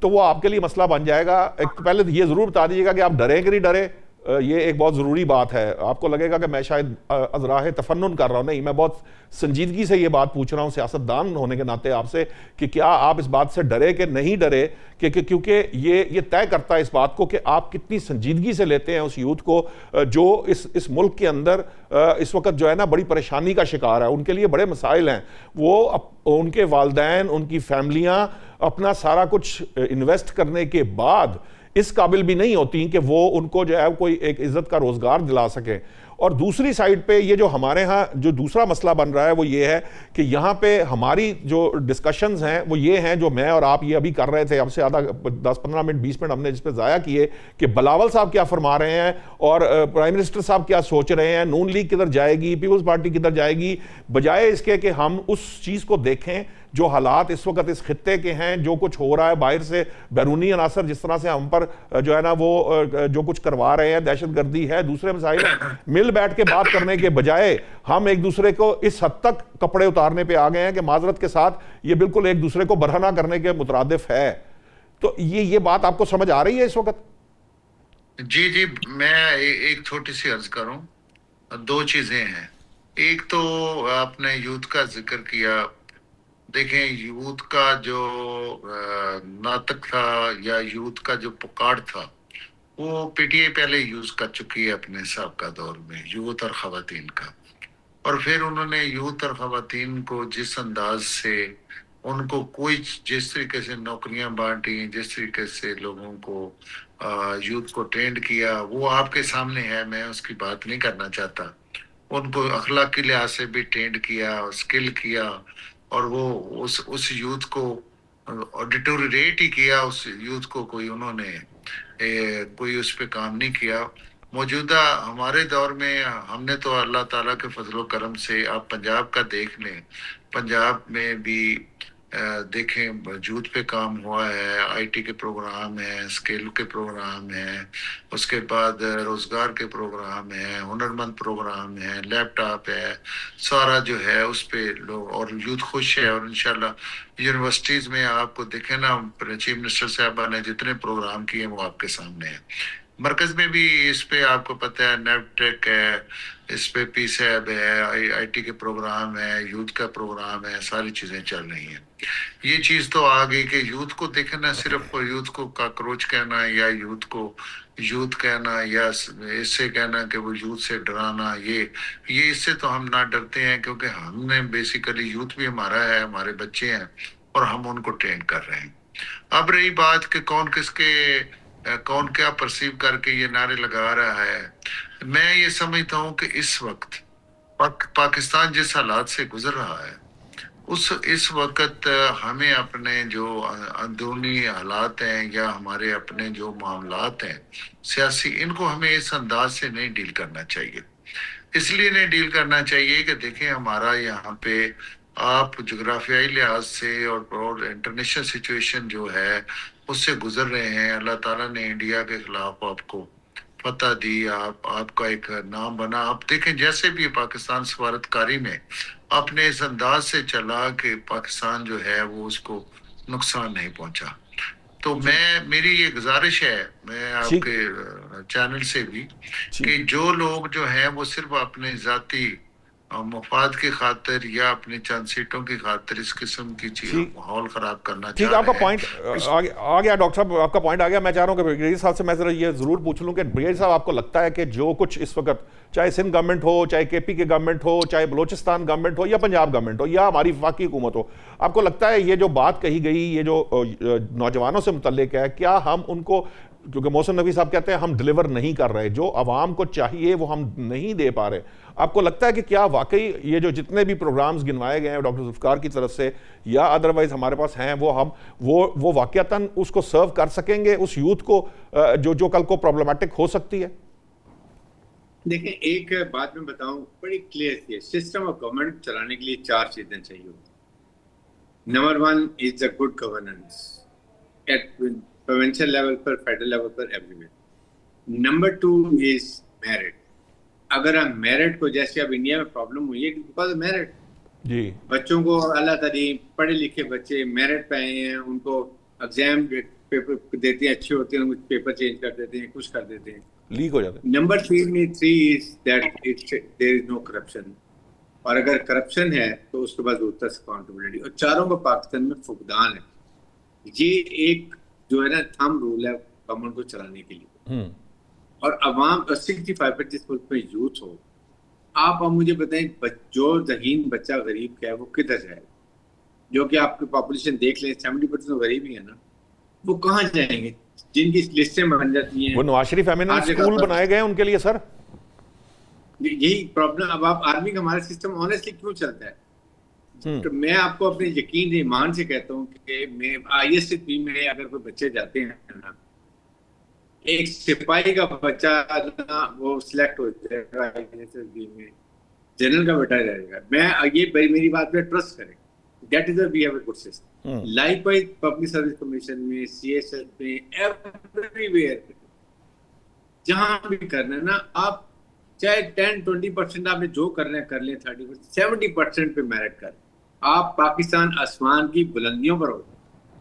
تو وہ آپ کے لیے مسئلہ بن جائے گا. ایک پہلے یہ ضرور بتا دیجیے گا کہ آپ ڈریں کہ نہیں ڈرے. یہ ایک بہت ضروری بات ہے. آپ کو لگے گا کہ میں شاید ازراہ تفنن کر رہا ہوں، نہیں، میں بہت سنجیدگی سے یہ بات پوچھ رہا ہوں سیاستدان ہونے کے ناطے آپ سے کہ کیا آپ اس بات سے ڈرے کہ نہیں ڈرے، کیونکہ یہ طے کرتا ہے اس بات کو کہ آپ کتنی سنجیدگی سے لیتے ہیں اس یوتھ کو جو اس ملک کے اندر اس وقت جو ہے نا بڑی پریشانی کا شکار ہے. ان کے لیے بڑے مسائل ہیں. وہ ان کے والدین، ان کی فیملیاں اپنا سارا کچھ انویسٹ کرنے کے بعد اس قابل بھی نہیں ہوتی کہ وہ ان کو جو ہے کوئی ایک عزت کا روزگار دلا سکے. اور دوسری سائڈ پہ یہ جو ہمارے ہاں جو دوسرا مسئلہ بن رہا ہے وہ یہ ہے کہ یہاں پہ ہماری جو ڈسکشنز ہیں وہ یہ ہیں جو میں اور آپ یہ ابھی کر رہے تھے. اب سے آدھا 10-15 منٹ 20 منٹ ہم نے جس پہ ضائع کیے کہ بلاول صاحب کیا فرما رہے ہیں اور پرائم منسٹر صاحب کیا سوچ رہے ہیں، نون لیگ کدھر جائے گی، پیپلز پارٹی کدھر جائے گی، بجائے اس کے کہ ہم اس چیز کو دیکھیں جو حالات اس وقت اس خطے کے ہیں، جو کچھ ہو رہا ہے باہر سے بیرونی عناصر جس طرح سے ہم پر جو ہے نا وہ جو کچھ کروا رہے ہیں، دہشت گردی ہے، دوسرے مسائل ہیں. مل بیٹھ کے بات کرنے کے بجائے ہم ایک دوسرے کو اس حد تک کپڑے اتارنے پہ آ گئے ہیں کہ معذرت کے ساتھ یہ بالکل ایک دوسرے کو برہنہ کرنے کے مترادف ہے. تو یہ بات آپ کو سمجھ آ رہی ہے اس وقت؟ جی میں ایک چھوٹی سی عرض کروں. 2 چیزیں ہیں. ایک تو آپ نے یوتھ کا ذکر کیا. دیکھیں، یوتھ کا جو ناطق تھا یا یوتھ کا جو پکار تھا وہ پی ٹی آئی پہلے یوز کر چکی ہے اپنے سابقہ دور میں، یوتھ اور خواتین کا. اور پھر انہوں نے یوتھ اور خواتین کو جس انداز سے ان کو کوئی جس طریقے سے نوکریاں بانٹی، جس طریقے سے لوگوں کو یوتھ کو ٹرینڈ کیا، وہ آپ کے سامنے ہے. میں اس کی بات نہیں کرنا چاہتا. ان کو اخلاقی لحاظ سے بھی ٹرینڈ کیا، اسکل کیا، اور وہ اس یوتھ کو ڈیٹوریٹ ہی کیا. اس یوتھ کو کوئی انہوں نے کوئی اس پہ کام نہیں کیا. موجودہ ہمارے دور میں ہم نے تو اللہ تعالیٰ کے فضل و کرم سے آپ پنجاب کا دیکھ لیں، پنجاب میں بھی دیکھیں یوتھ پہ کام ہوا ہے. آئی ٹی کے پروگرام ہیں، اسکل کے پروگرام ہیں، اس کے بعد روزگار کے پروگرام ہیں، ہنرمند پروگرام ہیں، لیپ ٹاپ ہے، سارا جو ہے اس پہ لوگ اور یوتھ خوش ہے. اور انشاءاللہ یونیورسٹیز میں آپ کو دیکھیں نا، چیف منسٹر صاحبہ نے جتنے پروگرام کیے وہ آپ کے سامنے ہیں. مرکز میں بھی اس پہ آپ کو پتہ ہے نیب ٹیک ہے، اس پہ پی سیب ہے، آئی ٹی کے پروگرام ہے، یوتھ کا پروگرام ہے، ساری چیزیں چل رہی ہیں. یہ چیز تو آ گئی کہ یوتھ کو دیکھنا، صرف یوتھ کو کاکروچ کہنا یا یوتھ کو یوتھ کہنا یا اس سے کہنا کہ وہ یوتھ سے ڈرانا، یہ اس سے تو ہم نہ ڈرتے ہیں کیونکہ ہم نے بیسیکلی یوتھ بھی ہمارا ہے، ہمارے بچے ہیں اور ہم ان کو ٹرین کر رہے ہیں. اب رہی بات کہ کون کیا پرسیو کر کے یہ نعرے لگا رہا ہے، میں یہ سمجھتا ہوں کہ اس وقت پاکستان جس حالات سے گزر رہا ہے اس وقت ہمیں اپنے جو اندرونی حالات ہیں یا ہمارے اپنے جو معاملات ہیں سیاسی، ان کو ہمیں اس انداز سے نہیں ڈیل کرنا چاہیے. اس لیے نہیں ڈیل کرنا چاہیے کہ دیکھیں ہمارا یہاں پہ آپ جغرافیائی لحاظ سے اور انٹرنیشنل سچویشن جو ہے اس سے گزر رہے ہیں. اللہ تعالیٰ نے انڈیا کے خلاف آپ کو فتح دی، آپ کا ایک نام بنا. آپ دیکھیں جیسے بھی پاکستان سفارتکاری میں آپ نے اس انداز سے چلا کہ پاکستان جو ہے وہ اس کو نقصان نہیں پہنچا. تو میری یہ گزارش ہے میں آپ کے چینل سے بھی کہ جو لوگ جو ہیں وہ صرف اپنے ذاتی مفاد کی خاطر یا اپنی چند سیٹوں کی خاطر اس قسم کی چیز ماحول خراب کرنا چاہ رہے ہیں. آپ کا پوائنٹ آ گیا ڈاکٹر صاحب، آپ کا پوائنٹ آ گیا. میں چاہ رہا ہوں کہ بریگیڈیئر صاحب سے میں ذرا یہ ضرور پوچھ لوں کہ بریگیڈیئر صاحب آپ کو لگتا ہے کہ جو کچھ اس وقت چاہے سندھ گورنمنٹ ہو، چاہے کے پی کے گورنمنٹ ہو، چاہے بلوچستان گورنمنٹ ہو یا پنجاب گورنمنٹ ہو یا ہماری وفاقی حکومت ہو، آپ کو لگتا ہے یہ جو بات کہی گئی، یہ جو نوجوانوں سے متعلق ہے، کیا ہم ان کو، کیونکہ محسن نقوی صاحب کہتے ہیں ہم ڈیلیور نہیں کر رہے، جو عوام کو چاہیے وہ ہم نہیں دے پا رہے، آپ کو لگتا ہے کہ کیا واقعی یہ جو جتنے بھی پروگرامز گنوائے گئے ہیں ڈاکٹر ذوالفقار کی طرف سے یا ادروائز ہمارے پاس ہیں وہ واقعتاً اس کو سرو کر سکیں گے اس یوتھ کو جو کل کو پرابلمٹک ہو سکتی ہے؟ دیکھیں ایک بات میں بتاؤں بڑی کلیئر تھی، سسٹم آف گورنمنٹ چلانے کے لیے 4 چیزیں چاہیے ہوتی. Number 1 is the good governance at provincial level پر، فیڈرل لیول پر، everywhere. Number 2 is merit. اگر ہم میرٹ کو، جیسے اب انڈیا میں پرابلم ہوئی ہے بیکاز میرٹ، جی بچوں کو اللہ تعلیم، پڑھے لکھے بچے میرٹ پہ آئے ہیں، ان کو ایگزام پیپر دیتے ہیں اچھے ہوتے ہیں، ان کو پیپر چینج کر دیتے ہیں، کچھ کر دیتے ہیں، لیک ہو جاتے ہیں. Number 3 is that there is no corruption. اور اگر کرپشن ہے تو اس کے بعد ہوتا ہے اکاؤنٹیبلٹی. اور چاروں کا پاکستان میں فقدان ہے. یہ ایک جو ہے نا تھم رول ہے گورنمنٹ کو چلانے کے لیے. اور عوام 65% جس ملک میں یوتھ ہو، آپ مجھے بتائیں جو ذہین بچہ غریب کا ہے وہ کدھر جائے؟ جو کہ آپ کی پاپولیشن دیکھ لیں 70% غریب ہی ہے نا، وہ کہاں جائیں گے؟ جن کی لسٹیں بن جاتی ہیں، وہ نواز شریف ایمننٹ اسکول بنائے گئے ان کے لیے. سر یہی پرابلم. اب آپ آرمی کا ہمارا سسٹم آنیسٹلی کیوں چلتا ہے؟ تو میں آپ کو اپنے یقین ایمان سے کہتا ہوں کہ میں ISP میں اگر کوئی بچے جاتے ہیں نا، ایک سپاہی کا بچہ وہ سلیکٹ ہو جائے گا ISP میں، جنرل کا بیٹا جائے گا. میں یہ میری بات پہ ٹرسٹ کریں. That is why we have a good system. Likewise, Public Service Commission میں، CSS میں، everywhere جہاں بھی کرنا ہے نا، آپ چاہے 10-20% آپ نے جو کرنا ہے کر لیں، 30% 70% پہ میرٹ کریں. آپ پاکستان آسمان کی بلندیوں پر ہو.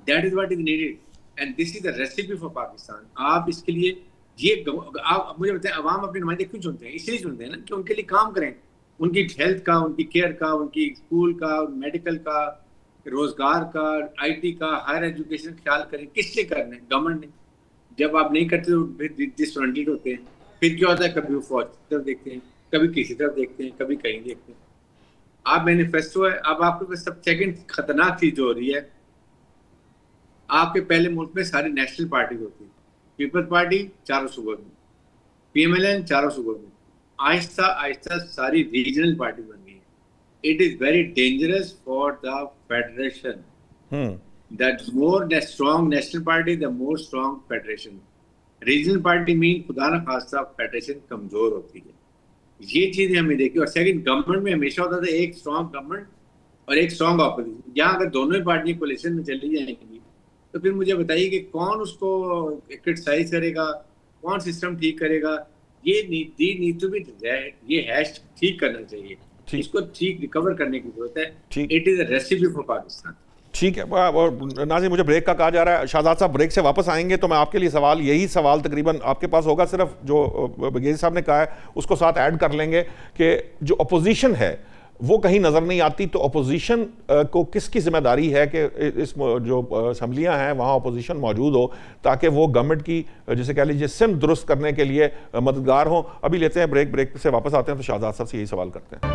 That is what is needed and this is the recipe for Pakistan. آپ اس کے لیے یہ آپ مجھے بتائیں عوام اپنے نمائندے کیوں چنتے ہیں؟ اس لیے چنتے ہیں نا کہ ان کے لیے کام کریں، ان کی ہیلتھ کا، ان کی کیئر کا، ان کی اسکول کا، میڈیکل کا، روزگار کا، IT کا، ہائر ایجوکیشن خیال کریں. کس لیے کرنا ہے؟ گورنمنٹ نے. جب آپ نہیں کرتے تو پھر ڈسفرنٹڈ ہوتے ہیں. پھر کیا ہوتا ہے؟ کبھی وہ فوج کی طرف دیکھتے ہیں، کبھی کسی طرف دیکھتے ہیں، کبھی کہیں دیکھتے ہیں. آپ مینیفیسٹو ہے. اب آپ کے سب سیکنڈ خطرناک چیز جو ہو رہی ہے، آپ کے پہلے ملک میں ساری نیشنل پارٹیز ہوتی ہیں. پیپلز پارٹی 4 صوبوں میں، PMLN 4 صوبوں میں، آہستہ آہستہ ساری ریجنل پارٹی بن گئی ہیں. It is very dangerous for the federation. That more the strong national party, the more strong federation. Regional party mean خدا نہ خواستہ فیڈریشن کمزور ہوتی ہے. یہ چیزیں ہمیں دیکھی. اور سیکنڈ گورنمنٹ میں ہمیشہ ہوتا تھا ایک اسٹرانگ گورنمنٹ اور ایک اسٹرانگ اپوزیشن. یہاں اگر دونوں ہی پارٹیاں کولیشن میں چلی جائیں گی تو پھر مجھے بتائیے کہ کون اس کو کرٹیسائز کرے گا، کون سسٹم ٹھیک کرے گا؟ یہ نیڈ ٹو بی، یہ ہیش ٹھیک کرنا چاہیے، اس کو ٹھیک ریکور کرنے کی ضرورت ہے. It is a recipe for Pakistan. ٹھیک ہے. ناظرین مجھے بریک کا کہا جا رہا ہے. شہزاد صاحب بریک سے واپس آئیں گے تو میں آپ کے لیے یہی سوال تقریباً آپ کے پاس ہوگا، صرف جو بگیری صاحب نے کہا ہے اس کو ساتھ ایڈ کر لیں گے کہ جو اپوزیشن ہے وہ کہیں نظر نہیں آتی، تو اپوزیشن کو کس کی ذمہ داری ہے کہ اس جو اسمبلیاں ہیں وہاں اپوزیشن موجود ہو تاکہ وہ گورنمنٹ کی جسے کہہ لیجیے سمت درست کرنے کے لیے مددگار ہوں. ابھی لیتے ہیں بریک سے واپس آتے ہیں تو شہزاد صاحب سے یہی سوال کرتے ہیں.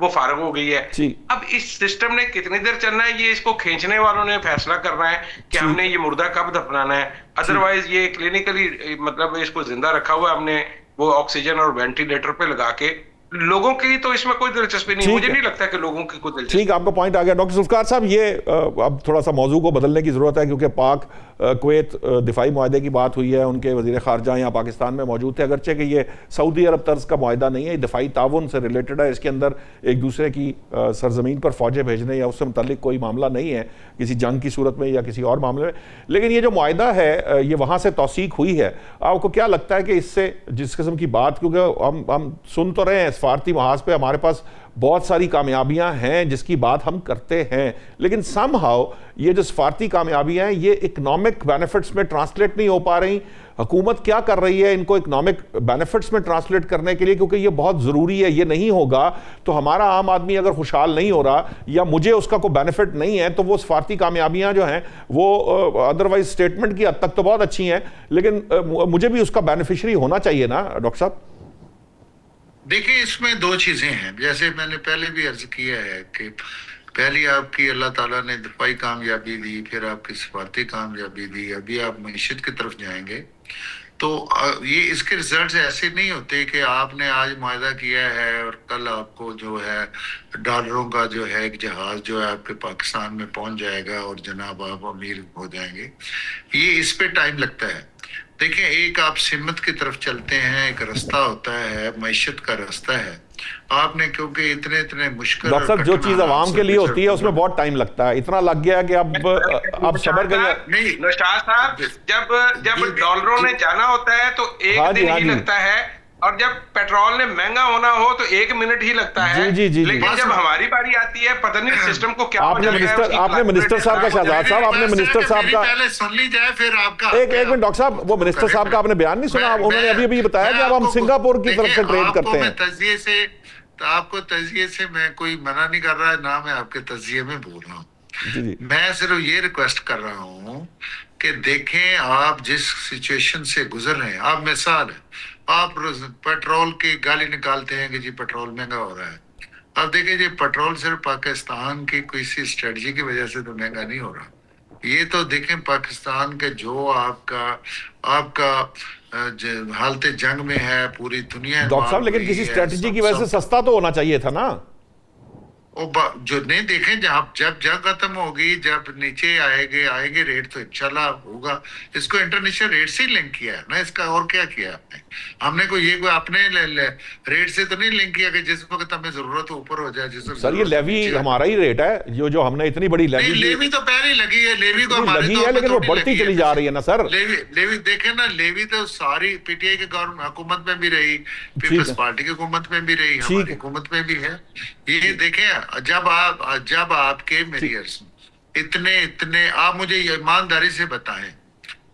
وہ فارغ ہو گئی ہے. اب اس سسٹم نے کتنی دیر چلنا ہے, یہ اس کو کھینچنے والوں نے فیصلہ کرنا ہے کہ ہم نے یہ مردہ کب دفنانا ہے. ادروائز یہ کلینکلی مطلب اس کو زندہ رکھا ہوا ہے ہم نے, وہ آکسیجن اور وینٹیلیٹر پہ لگا کے. لوگوں کی تو اس میں کوئی دلچسپی نہیں, مجھے نہیں لگتا کہ لوگوں کی کوئی دلچسپی. ٹھیک, آپ کا پوائنٹ آ گیا. ڈاکٹر ذوالفقار صاحب, یہ اب تھوڑا سا موضوع کو بدلنے کی ضرورت ہے کیونکہ پاک کویت دفاعی معاہدے کی بات ہوئی ہے, ان کے وزیر خارجہ یہاں پاکستان میں موجود تھے, اگرچہ کہ یہ سعودی عرب طرز کا معاہدہ نہیں ہے, یہ دفاعی تعاون سے ریلیٹڈ ہے, اس کے اندر ایک دوسرے کی سرزمین پر فوجیں بھیجنے یا اس سے متعلق کوئی معاملہ نہیں ہے کسی جنگ کی صورت میں یا کسی اور معاملے میں. لیکن یہ جو معاہدہ ہے یہ وہاں سے توثیق ہوئی ہے, آپ کو کیا لگتا ہے کہ اس سے جس قسم کی بات, کیونکہ ہم سن تو رہے ہیں سفارتی محاذ پہ ہمارے پاس بہت ساری کامیابیاں ہیں جس کی بات ہم کرتے ہیں, لیکن سم ہاؤ یہ جو سفارتی کامیابیاں ہیں یہ اکنامک بینیفٹس میں ٹرانسلیٹ نہیں ہو پا رہی. حکومت کیا کر رہی ہے ان کو اکنامک بینیفٹس میں ٹرانسلیٹ کرنے کے لیے, کیونکہ یہ بہت ضروری ہے. یہ نہیں ہوگا تو ہمارا عام آدمی اگر خوشحال نہیں ہو رہا یا مجھے اس کا کوئی بینیفٹ نہیں ہے تو وہ سفارتی کامیابیاں جو ہیں وہ ادروائز اسٹیٹمنٹ کی حد تک تو بہت اچھی ہیں, لیکن مجھے بھی اس کا بینیفیشری ہونا چاہیے نا ڈاکٹر صاحب. دیکھیں اس میں دو چیزیں ہیں, جیسے میں نے پہلے بھی عرض کیا ہے کہ پہلی آپ کی اللہ تعالیٰ نے دفاعی کامیابی دی, پھر آپ کی سفارتی کامیابی دی, ابھی آپ معیشت کی طرف جائیں گے. تو یہ اس کے ریزلٹس ایسے نہیں ہوتے کہ آپ نے آج معاہدہ کیا ہے اور کل آپ کو جو ہے ڈالروں کا جو ہے ایک جہاز جو ہے آپ کے پاکستان میں پہنچ جائے گا اور جناب آپ امیر ہو جائیں گے. یہ اس پہ ٹائم لگتا ہے. دیکھیں ایک آپ سمت کی طرف چلتے ہیں, ایک رستہ ہوتا ہے, معیشت کا رستہ ہے. آپ نے کیونکہ اتنے مشکل, ڈاکٹر صاحب جو چیز عوام کے لیے ہوتی ہے اس میں بہت ٹائم لگتا ہے, اتنا لگ گیا کہ اب صبر کریے. نہیں نوشاد صاحب, جب ڈالروں نے جانا ہوتا ہے تو ایک دن ہی لگتا ہے, اور جب پیٹرول نے مہنگا ہونا ہو تو 1 منٹ ہی لگتا ہے. لیکن جب ہماری باری آتی ہے پتہ نہیں سسٹم کو کیا آپ نے منسٹر صاحب کا, شہزاد صاحب آپ نے منسٹر صاحب کا, پہلے سن لی جائے پھر آپ کا ایک منٹ ڈاکٹر صاحب, وہ منسٹر صاحب کا آپ نے بیان نہیں سنا, انہوں نے ابھی بتایا کہ اب ہم سنگاپور کی طرف سے ٹریڈ کرتے ہیں. آپ کو تجزیے سے میں کوئی منع نہیں کر رہا, نہ میں آپ کے تجزیے میں بول رہا ہوں. میں صرف یہ ریکویسٹ کر رہا ہوں کہ دیکھیں آپ جس سچویشن سے گزر رہے ہیں, آپ مثال ہے, آپ پیٹرول کی گالی نکالتے ہیں کہ جی پیٹرول مہنگا ہو رہا ہے. اب دیکھیں جی پیٹرول صرف پاکستان کی کسی اسٹریٹجی کی وجہ سے تو مہنگا نہیں ہو رہا. یہ تو دیکھیں پاکستان کے جو آپ کا حالت جنگ میں ہے پوری دنیا. ڈاکٹر صاحب لیکن کسی اسٹریٹجی کی وجہ سے سستا تو ہونا چاہیے تھا نا. جو نہیں دیکھیں جب جنگ ختم ہوگی, جب نیچے آئے گے ریٹ تو انشاءاللہ ہوگا. اس کو انٹرنیشنل ریٹ سے ہی لنک کیا ہے نا, اس کا اور کیا کیا آپ نے. ہم نے کوئی اپنے ریٹ سے تو نہیں لنک کیا کہ جس وقت ہمیں ضرورت ہو اوپر ہو جائے. سر یہ لیوی ہمارا ہی ریٹ ہے, جو ہم نے اتنی بڑی لیوی تو پہلے لگی ہے, لیوی کو لگی ہے لیکن وہ بڑھتی چلی جا رہی ہے نا سر. لیوی دیکھیں نا, لیوی تو ساری پی ٹی آئی کی حکومت میں بھی رہی, پیپلز پارٹی کی حکومت میں بھی رہی, ہماری حکومت میں بھی ہے. یہ دیکھیں جب آپ کے میریئرز اتنے آپ مجھے ایمانداری سے بتائیں,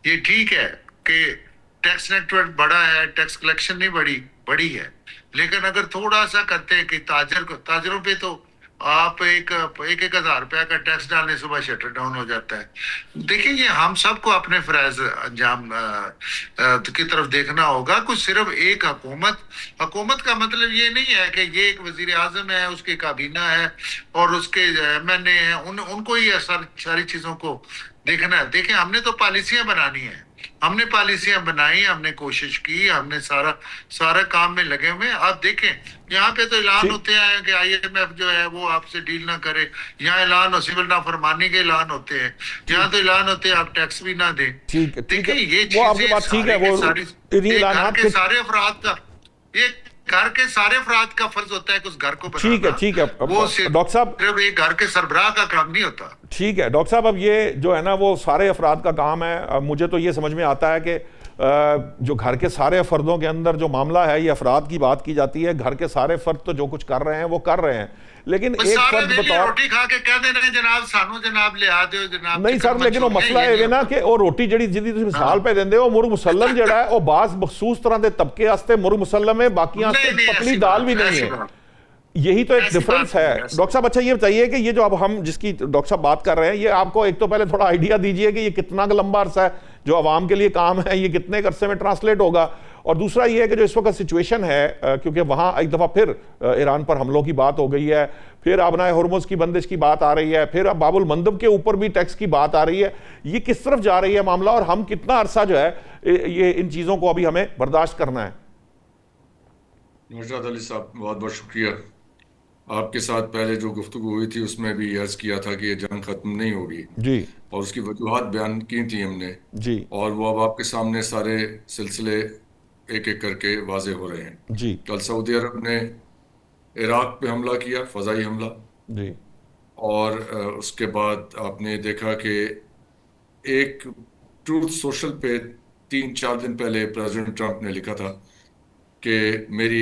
یہ ٹھیک ہے کہ ٹیکس نیٹ ورک بڑا ہے, ٹیکس کلیکشن نہیں بڑی ہے, لیکن اگر تھوڑا سا کرتے ہیں کہ تاجروں پہ تو آپ ایک 1,000 روپیہ کا ٹیکس ڈالنے صبح شٹر ڈاؤن ہو جاتا ہے. دیکھیں یہ ہم سب کو اپنے فرائض انجام کی طرف دیکھنا ہوگا. کچھ صرف ایک حکومت کا مطلب یہ نہیں ہے کہ یہ ایک وزیر اعظم ہے, اس کی کابینہ ہے اور اس کے MNA ہیں, ان کو ہی ساری چیزوں کو دیکھنا ہے. دیکھیں ہم نے تو پالیسیاں بنانی ہیں, ہم نے پالیسیاں بنائی, ہم نے کوشش کی, ہم نے سارا کام میں لگے ہوئے. آپ دیکھیں یہاں پہ تو اعلان ہوتے ہیں کہ IMF جو ہے وہ آپ سے ڈیل نہ کرے, یہاں اعلان سول نافرمانی کے اعلان ہوتے ہیں, یہاں تو اعلان ہوتے ہیں آپ ٹیکس بھی نہ دیں. دیکھیں یہ گھر کے سارے افراد کا فرض ہوتا ہے کہ اس گھر کو بنانا. ٹھیک ہے ڈاکٹر صاحب, صرف ایک گھر کے سربراہ کا کام نہیں ہوتا. ٹھیک ہے ڈاکٹر صاحب, اب یہ جو ہے نا وہ سارے افراد کا کام ہے. مجھے تو یہ سمجھ میں آتا ہے کہ جو گھر کے سارے فردوں کے اندر جو معاملہ ہے یہ افراد کی بات کی جاتی ہے. گھر کے سارے فرد تو جو کچھ کر رہے ہیں وہ کر رہے ہیں, لیکن ایک فرد بطور روٹی کھا کے کہہ دے رہے جناب سانو جناب لے آ دیو جناب. نہیں سر, لیکن وہ مسئلہ ہے نا کہ وہ روٹی جڑی جدی تسی مثال پہ دیندے ہو, مرغ مسلم جڑا ہے وہ بعض مخصوص طرح دے طبقے واسطے مرغ مسلم ہے, باقی واسطے پتلی دال بھی نہیں ہے. یہی تو ایک ڈفرنس ہے ڈاکٹر صاحب. اچھا یہ بتائیے کہ یہ جو اب ہم جس کی ڈاکٹر صاحب بات کر رہے ہیں, یہ آپ کو ایک تو پہلے تھوڑا آئیڈیا دیجئے کہ یہ کتنا لمبا عرصہ ہے جو عوام کے لیے کام ہے, یہ کتنے عرصے میں ٹرانسلیٹ ہوگا, اور دوسرا یہ ہے کہ جو اس وقت سچویشن ہے کیونکہ وہاں ایک دفعہ پھر ایران پر حملوں کی بات ہو گئی ہے, پھر ابنائے ہرمز کی بندش کی بات آ رہی ہے, پھر اب باب المندب کے اوپر بھی ٹیکس کی بات آ رہی ہے, یہ کس طرف جا رہی ہے معاملہ, اور ہم کتنا عرصہ جو ہے یہ ان چیزوں کو ابھی ہمیں برداشت کرنا ہے؟ نوشاد علی صاحب بہت بہت شکریہ. آپ کے ساتھ پہلے جو گفتگو ہوئی تھی اس میں بھی عرض کیا تھا کہ یہ جنگ ختم نہیں ہوگی, جی اور اس کی وجوہات بیان کی تھی ہم نے, جی اور وہ اب آپ کے سامنے سارے سلسلے ایک ایک کر کے واضح ہو رہے ہیں. جی کل سعودی عرب نے عراق پہ حملہ کیا, فضائی حملہ, جی اور اس کے بعد آپ نے دیکھا کہ ایک ٹروتھ سوشل پہ 3-4 دن پہلے پریزیڈنٹ ٹرمپ نے لکھا تھا کہ میری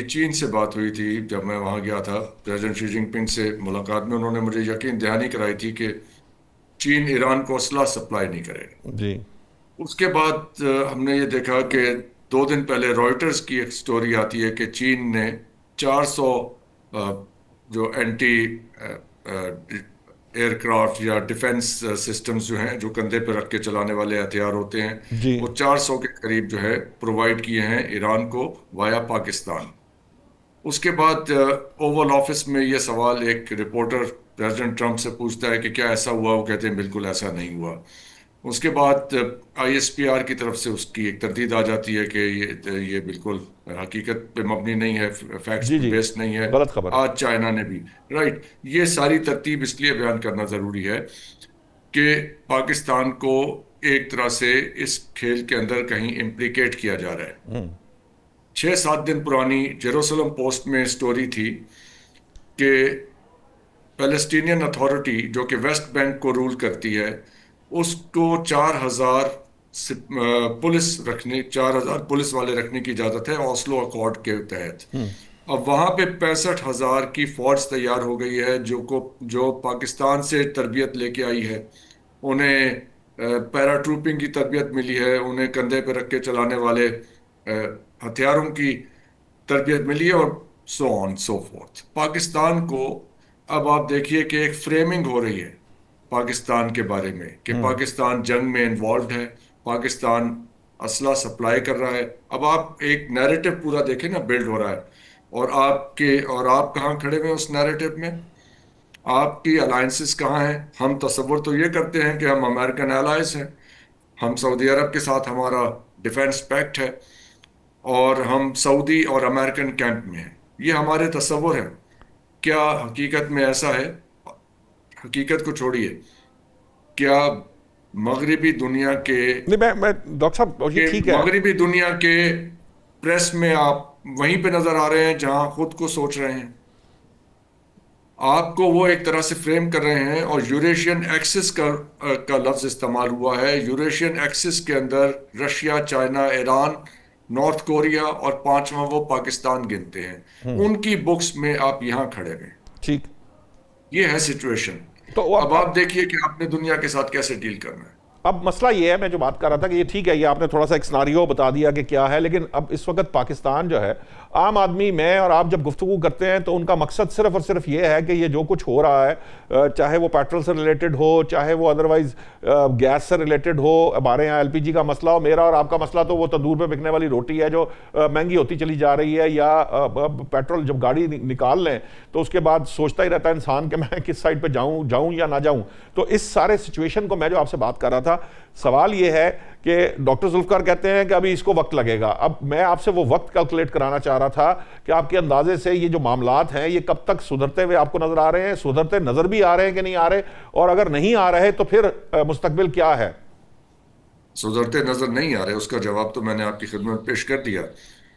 چین سے بات ہوئی تھی جب میں وہاں گیا تھا پریزیڈنٹ شی جن پنگ سے ملاقات میں, انہوں نے مجھے یقین دہانی کرائی تھی کہ چین ایران کو اسلحہ سپلائی نہیں کرے گا. جی اس کے بعد ہم نے یہ دیکھا کہ 2 دن پہلے رائٹرز کی ایک سٹوری آتی ہے کہ چین نے 400 جو اینٹی ایئر کرافٹ یا ڈیفنس سسٹمز جو ہیں جو کندھے پہ رکھ کے چلانے والے ہتھیار ہوتے ہیں, جی وہ 400 کے قریب جو ہے پرووائڈ کیے ہیں ایران کو وایا پاکستان. اس کے بعد اوول آفس میں یہ سوال ایک رپورٹر پریزیڈنٹ ٹرمپ سے پوچھتا ہے کہ کیا ایسا ہوا, وہ کہتے ہیں بالکل ایسا نہیں ہوا. اس کے بعد ISPR کی طرف سے اس کی ایک تردید آ جاتی ہے کہ یہ بالکل حقیقت پہ مبنی نہیں ہے, فیکٹس پہ بیسڈ نہیں ہے, غلط خبر. آج چائنا نے بھی رائٹ. یہ ساری ترتیب اس لیے بیان کرنا ضروری ہے کہ پاکستان کو ایک طرح سے اس کھیل کے اندر کہیں امپلیکیٹ کیا جا رہا ہے. 6-7 دن پرانی جیروسلم پوسٹ میں سٹوری تھی کہ پیلسٹینین اتھارٹی جو کہ ویسٹ بینک کو رول کرتی ہے, اس کو 4,000 پولیس والے رکھنے کی اجازت ہے اوسلو اکارڈ کے تحت. اب وہاں پہ 65,000 کی فوج تیار ہو گئی ہے جو پاکستان سے تربیت لے کے آئی ہے, انہیں پیرا ٹروپنگ کی تربیت ملی ہے, انہیں کندھے پہ رکھ کے چلانے والے ہتھیاروں کی تربیت ملی ہے, اور سو آن سو فورتھ. پاکستان کو اب آپ دیکھیے کہ ایک فریمنگ ہو رہی ہے پاکستان کے بارے میں کہ پاکستان جنگ میں انوالوڈ ہے, پاکستان اسلحہ سپلائی کر رہا ہے. اب آپ ایک نیریٹو پورا دیکھیں نا, بلڈ ہو رہا ہے, اور آپ کہاں کھڑے ہوئے اس نیریٹو میں, آپ کی الائنسز کہاں ہیں. ہم تصور تو یہ کرتے ہیں کہ ہم امریکن الائز ہیں, ہم سعودی عرب کے ساتھ ہمارا ڈیفنس پیکٹ ہے, اور ہم سعودی اور امریکن کیمپ میں ہیں. یہ ہمارے تصور ہیں. کیا حقیقت میں ایسا ہے؟ حقیقت کو چھوڑیے, کیا مغربی دنیا کے ڈاکٹر صاحب یہ ٹھیک ہے, مغربی دنیا کے پریس میں آپ وہیں پہ نظر آ رہے ہیں جہاں خود کو سوچ رہے ہیں. آپ کو وہ ایک طرح سے فریم کر رہے ہیں, اور یوریشین ایکسس کا لفظ استعمال ہوا ہے. یوریشین ایکسس کے اندر Russia, China, Iran, North Korea اور 5واں وہ پاکستان گنتے ہیں. ان کی بکس میں آپ یہاں کھڑے ہیں. ٹھیک, یہ ہے سچویشن. تو اب آپ دیکھیے کہ آپ نے دنیا کے ساتھ کیسے ڈیل کرنا ہے. اب مسئلہ یہ ہے, میں جو بات کر رہا تھا کہ یہ ٹھیک ہے, یہ آپ نے تھوڑا سا ایک سناریو بتا دیا کہ کیا ہے, لیکن اب اس وقت پاکستان جو ہے, عام آدمی, میں اور آپ جب گفتگو کرتے ہیں تو ان کا مقصد صرف اور صرف یہ ہے کہ یہ جو کچھ ہو رہا ہے, چاہے وہ پیٹرول سے ریلیٹڈ ہو, چاہے وہ ادروائز گیس سے ریلیٹڈ ہو, ہمارے یہاں LPG کا مسئلہ ہو, میرا اور آپ کا مسئلہ تو وہ تندور پہ بکنے والی روٹی ہے جو مہنگی ہوتی چلی جا رہی ہے, یا پیٹرول جب گاڑی نکال لیں تو اس کے بعد سوچتا ہی رہتا ہے انسان کہ میں کس سائڈ پہ جاؤں یا نہ جاؤں. تو اس سارے سچویشن کو میں جو آپ سے بات کر رہا تھا, سوال یہ ہے کہ ڈاکٹر ذوالفقار کہتے ہیں کہ ابھی اس کو وقت لگے گا. اب میں آپ سے وہ وقت کیلکولیٹ کرانا چاہ رہا تھا کہ آپ کے اندازے سے یہ جو معاملات ہیں یہ کب تک سدھرتے ہوئے آپ کو نظر آ رہے ہیں, سدھرتے نظر بھی آ رہے ہیں کہ نہیں آ رہے, اور اگر نہیں آ رہے تو پھر مستقبل کیا ہے؟ سدھرتے نظر نہیں آ رہے, اس کا جواب تو میں نے آپ کی خدمت پیش کر دیا.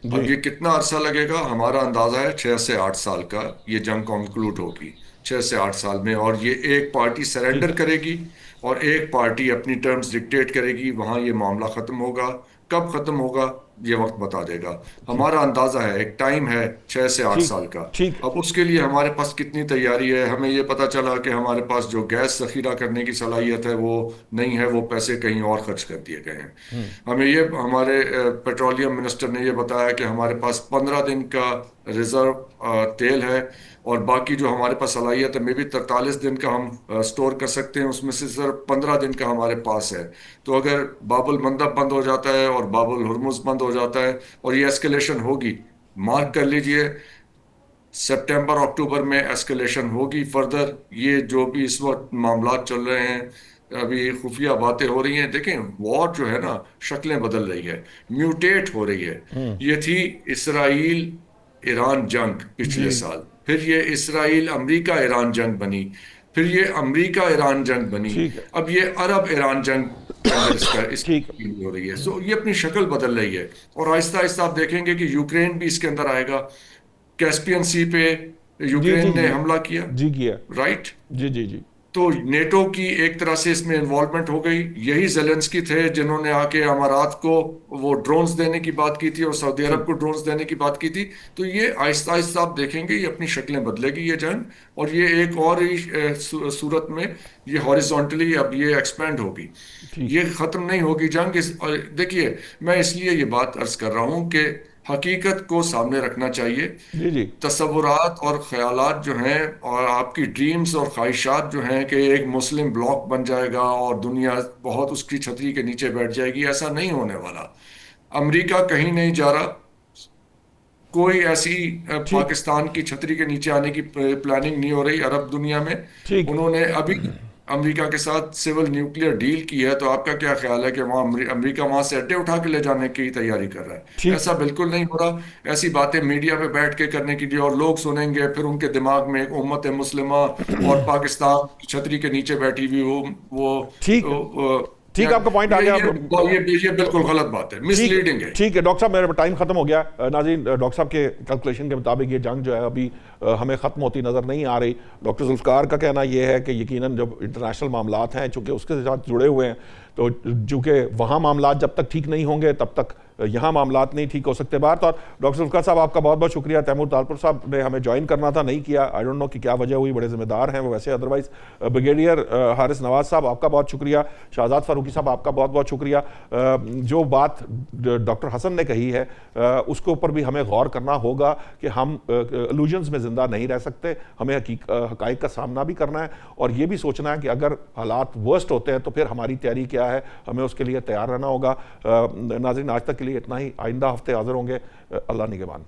اب یہ کتنا عرصہ لگے گا؟ ہمارا اندازہ ہے 6 سے 8 سال کا یہ جنگ کنکلوڈ ہوگی, 6 سے 8 سال میں. اور یہ ایک پارٹی سرنڈر کرے گی اور ایک پارٹی اپنی ٹرمز ڈکٹیٹ کرے گی, وہاں یہ معاملہ ختم ہوگا. کب ختم ہوگا یہ وقت بتا دے گا. ہمارا اندازہ ہے ایک ٹائم ہے 6 سے 8 سال کا. اب اس کے لیے ہمارے پاس کتنی تیاری ہے؟ ہمیں یہ پتا چلا کہ ہمارے پاس جو گیس ذخیرہ کرنے کی صلاحیت ہے وہ نہیں ہے, وہ پیسے کہیں اور خرچ کر دیے گئے ہیں. ہمیں یہ, ہمارے پیٹرولیم منسٹر نے یہ بتایا کہ ہمارے پاس 15 دن کا ریزرو تیل ہے, اور باقی جو ہمارے پاس صلاحیت ہے میں بھی 43 دن کا ہم سٹور کر سکتے ہیں، اس میں سے صرف 15 دن کا ہمارے پاس ہے. تو اگر باب المندب بند ہو جاتا ہے اور باب الہرمز بند ہو جاتا ہے اور یہ ایسکیلیشن ہوگی، مارک کر لیجئے سپٹمبر اکتوبر میں ایسکیلیشن ہوگی فردر. یہ جو بھی اس وقت معاملات چل رہے ہیں، ابھی خفیہ باتیں ہو رہی ہیں، دیکھیں وار جو ہے نا شکلیں بدل رہی ہے، میوٹیٹ ہو رہی ہے. یہ تھی اسرائیل ایران جنگ پچھلے سال، پھر یہ اسرائیل امریکہ ایران جنگ بنی، پھر یہ امریکہ ایران جنگ بنی، ٹھیک ہے، اب یہ عرب ایران جنگ کے اندر اس ٹھیک ہے. کی ہو رہی ہے. سو یہ اپنی شکل بدل رہی ہے اور آہستہ آہستہ آپ دیکھیں گے کہ یوکرین بھی اس کے اندر آئے گا. کیسپین سی پہ جی جی یوکرین نے جی حملہ کیا، جی کیا، رائٹ؟ جی جی جی تو نیٹو کی ایک طرح سے اس میں انوالومنٹ ہو گئی. یہی زیلنسکی تھے جنہوں نے آ کے امارات کو وہ ڈرونز دینے کی بات کی تھی اور سعودی عرب کو ڈرونز دینے کی بات کی تھی. تو یہ آہستہ آہستہ آپ دیکھیں گے یہ اپنی شکلیں بدلے گی یہ جنگ، اور یہ ایک اور ہی صورت میں یہ ہاریزونٹلی اب یہ ایکسپینڈ ہوگی، یہ ختم نہیں ہوگی جنگ. دیکھیے میں اس لیے یہ بات عرض کر رہا ہوں کہ حقیقت کو سامنے رکھنا چاہیے. جی جی تصورات اور خیالات جو ہیں اور آپ کی ڈریمز اور خواہشات جو ہیں کہ ایک مسلم بلاک بن جائے گا اور دنیا بہت اس کی چھتری کے نیچے بیٹھ جائے گی، ایسا نہیں ہونے والا. امریکہ کہیں نہیں جا رہا، کوئی ایسی پاکستان کی چھتری کے نیچے آنے کی پلاننگ نہیں ہو رہی عرب دنیا میں. ٹھیک. انہوں نے ابھی امریکہ کے ساتھ سول نیوکلیئر ڈیل کی ہے، تو آپ کا کیا خیال ہے کہ وہاں امریکہ وہاں سے اڈے اٹھا کے لے جانے کی تیاری کر رہا ہے؟ ایسا بالکل نہیں ہو رہا. ایسی باتیں میڈیا پہ بیٹھ کے کرنے کے لیے اور لوگ سنیں گے، پھر ان کے دماغ میں ایک امت مسلمہ اور پاکستان کی چھتری کے نیچے بیٹھی ہوئی وہ ٹھیک، آپ کا پوائنٹ آ گیا. یہ بالکل غلط بات ہے، مس لیڈنگ ہے. ٹھیک ہے ڈاکٹر صاحب، میرا ٹائم ختم ہو گیا. ناظرین، ڈاکٹر صاحب کے کیلکولیشن کے مطابق یہ جنگ جو ہے ابھی ہمیں ختم ہوتی نظر نہیں آ رہی. ڈاکٹر ذوالفقار کا کہنا یہ ہے کہ یقیناً جب انٹرنیشنل معاملات ہیں چونکہ اس کے ساتھ جڑے ہوئے ہیں، تو چونکہ وہاں معاملات جب تک ٹھیک نہیں ہوں گے تب تک یہاں معاملات نہیں ٹھیک ہو سکتے. بار طور ڈاکٹر ذوالفقار صاحب آپ کا بہت بہت شکریہ. تیمور طالپور صاحب نے ہمیں جوائن کرنا تھا، نہیں کیا، آئی ڈونٹ نو کہ کیا وجہ ہوئی، بڑے ذمہ دار ہیں وہ ویسے. ادروائز بریگیڈیئر حارث نواز صاحب آپ کا بہت شکریہ. شہزاد فاروقی صاحب آپ کا بہت بہت شکریہ. جو بات ڈاکٹر حسن نے کہی ہے اس کے اوپر بھی ہمیں غور کرنا ہوگا کہ ہم الوژنز میں زندہ نہیں رہ سکتے، ہمیں حقائق کا سامنا بھی کرنا ہے اور یہ بھی سوچنا ہے کہ اگر حالات ورسٹ ہوتے ہیں تو پھر ہماری تیاری کیا ہے، ہمیں اس کے لیے تیار رہنا ہوگا. ناظرین، آج تک کے لیے اتنا ہی. آئندہ ہفتے حاضر ہوں گے. اللہ نگہبان.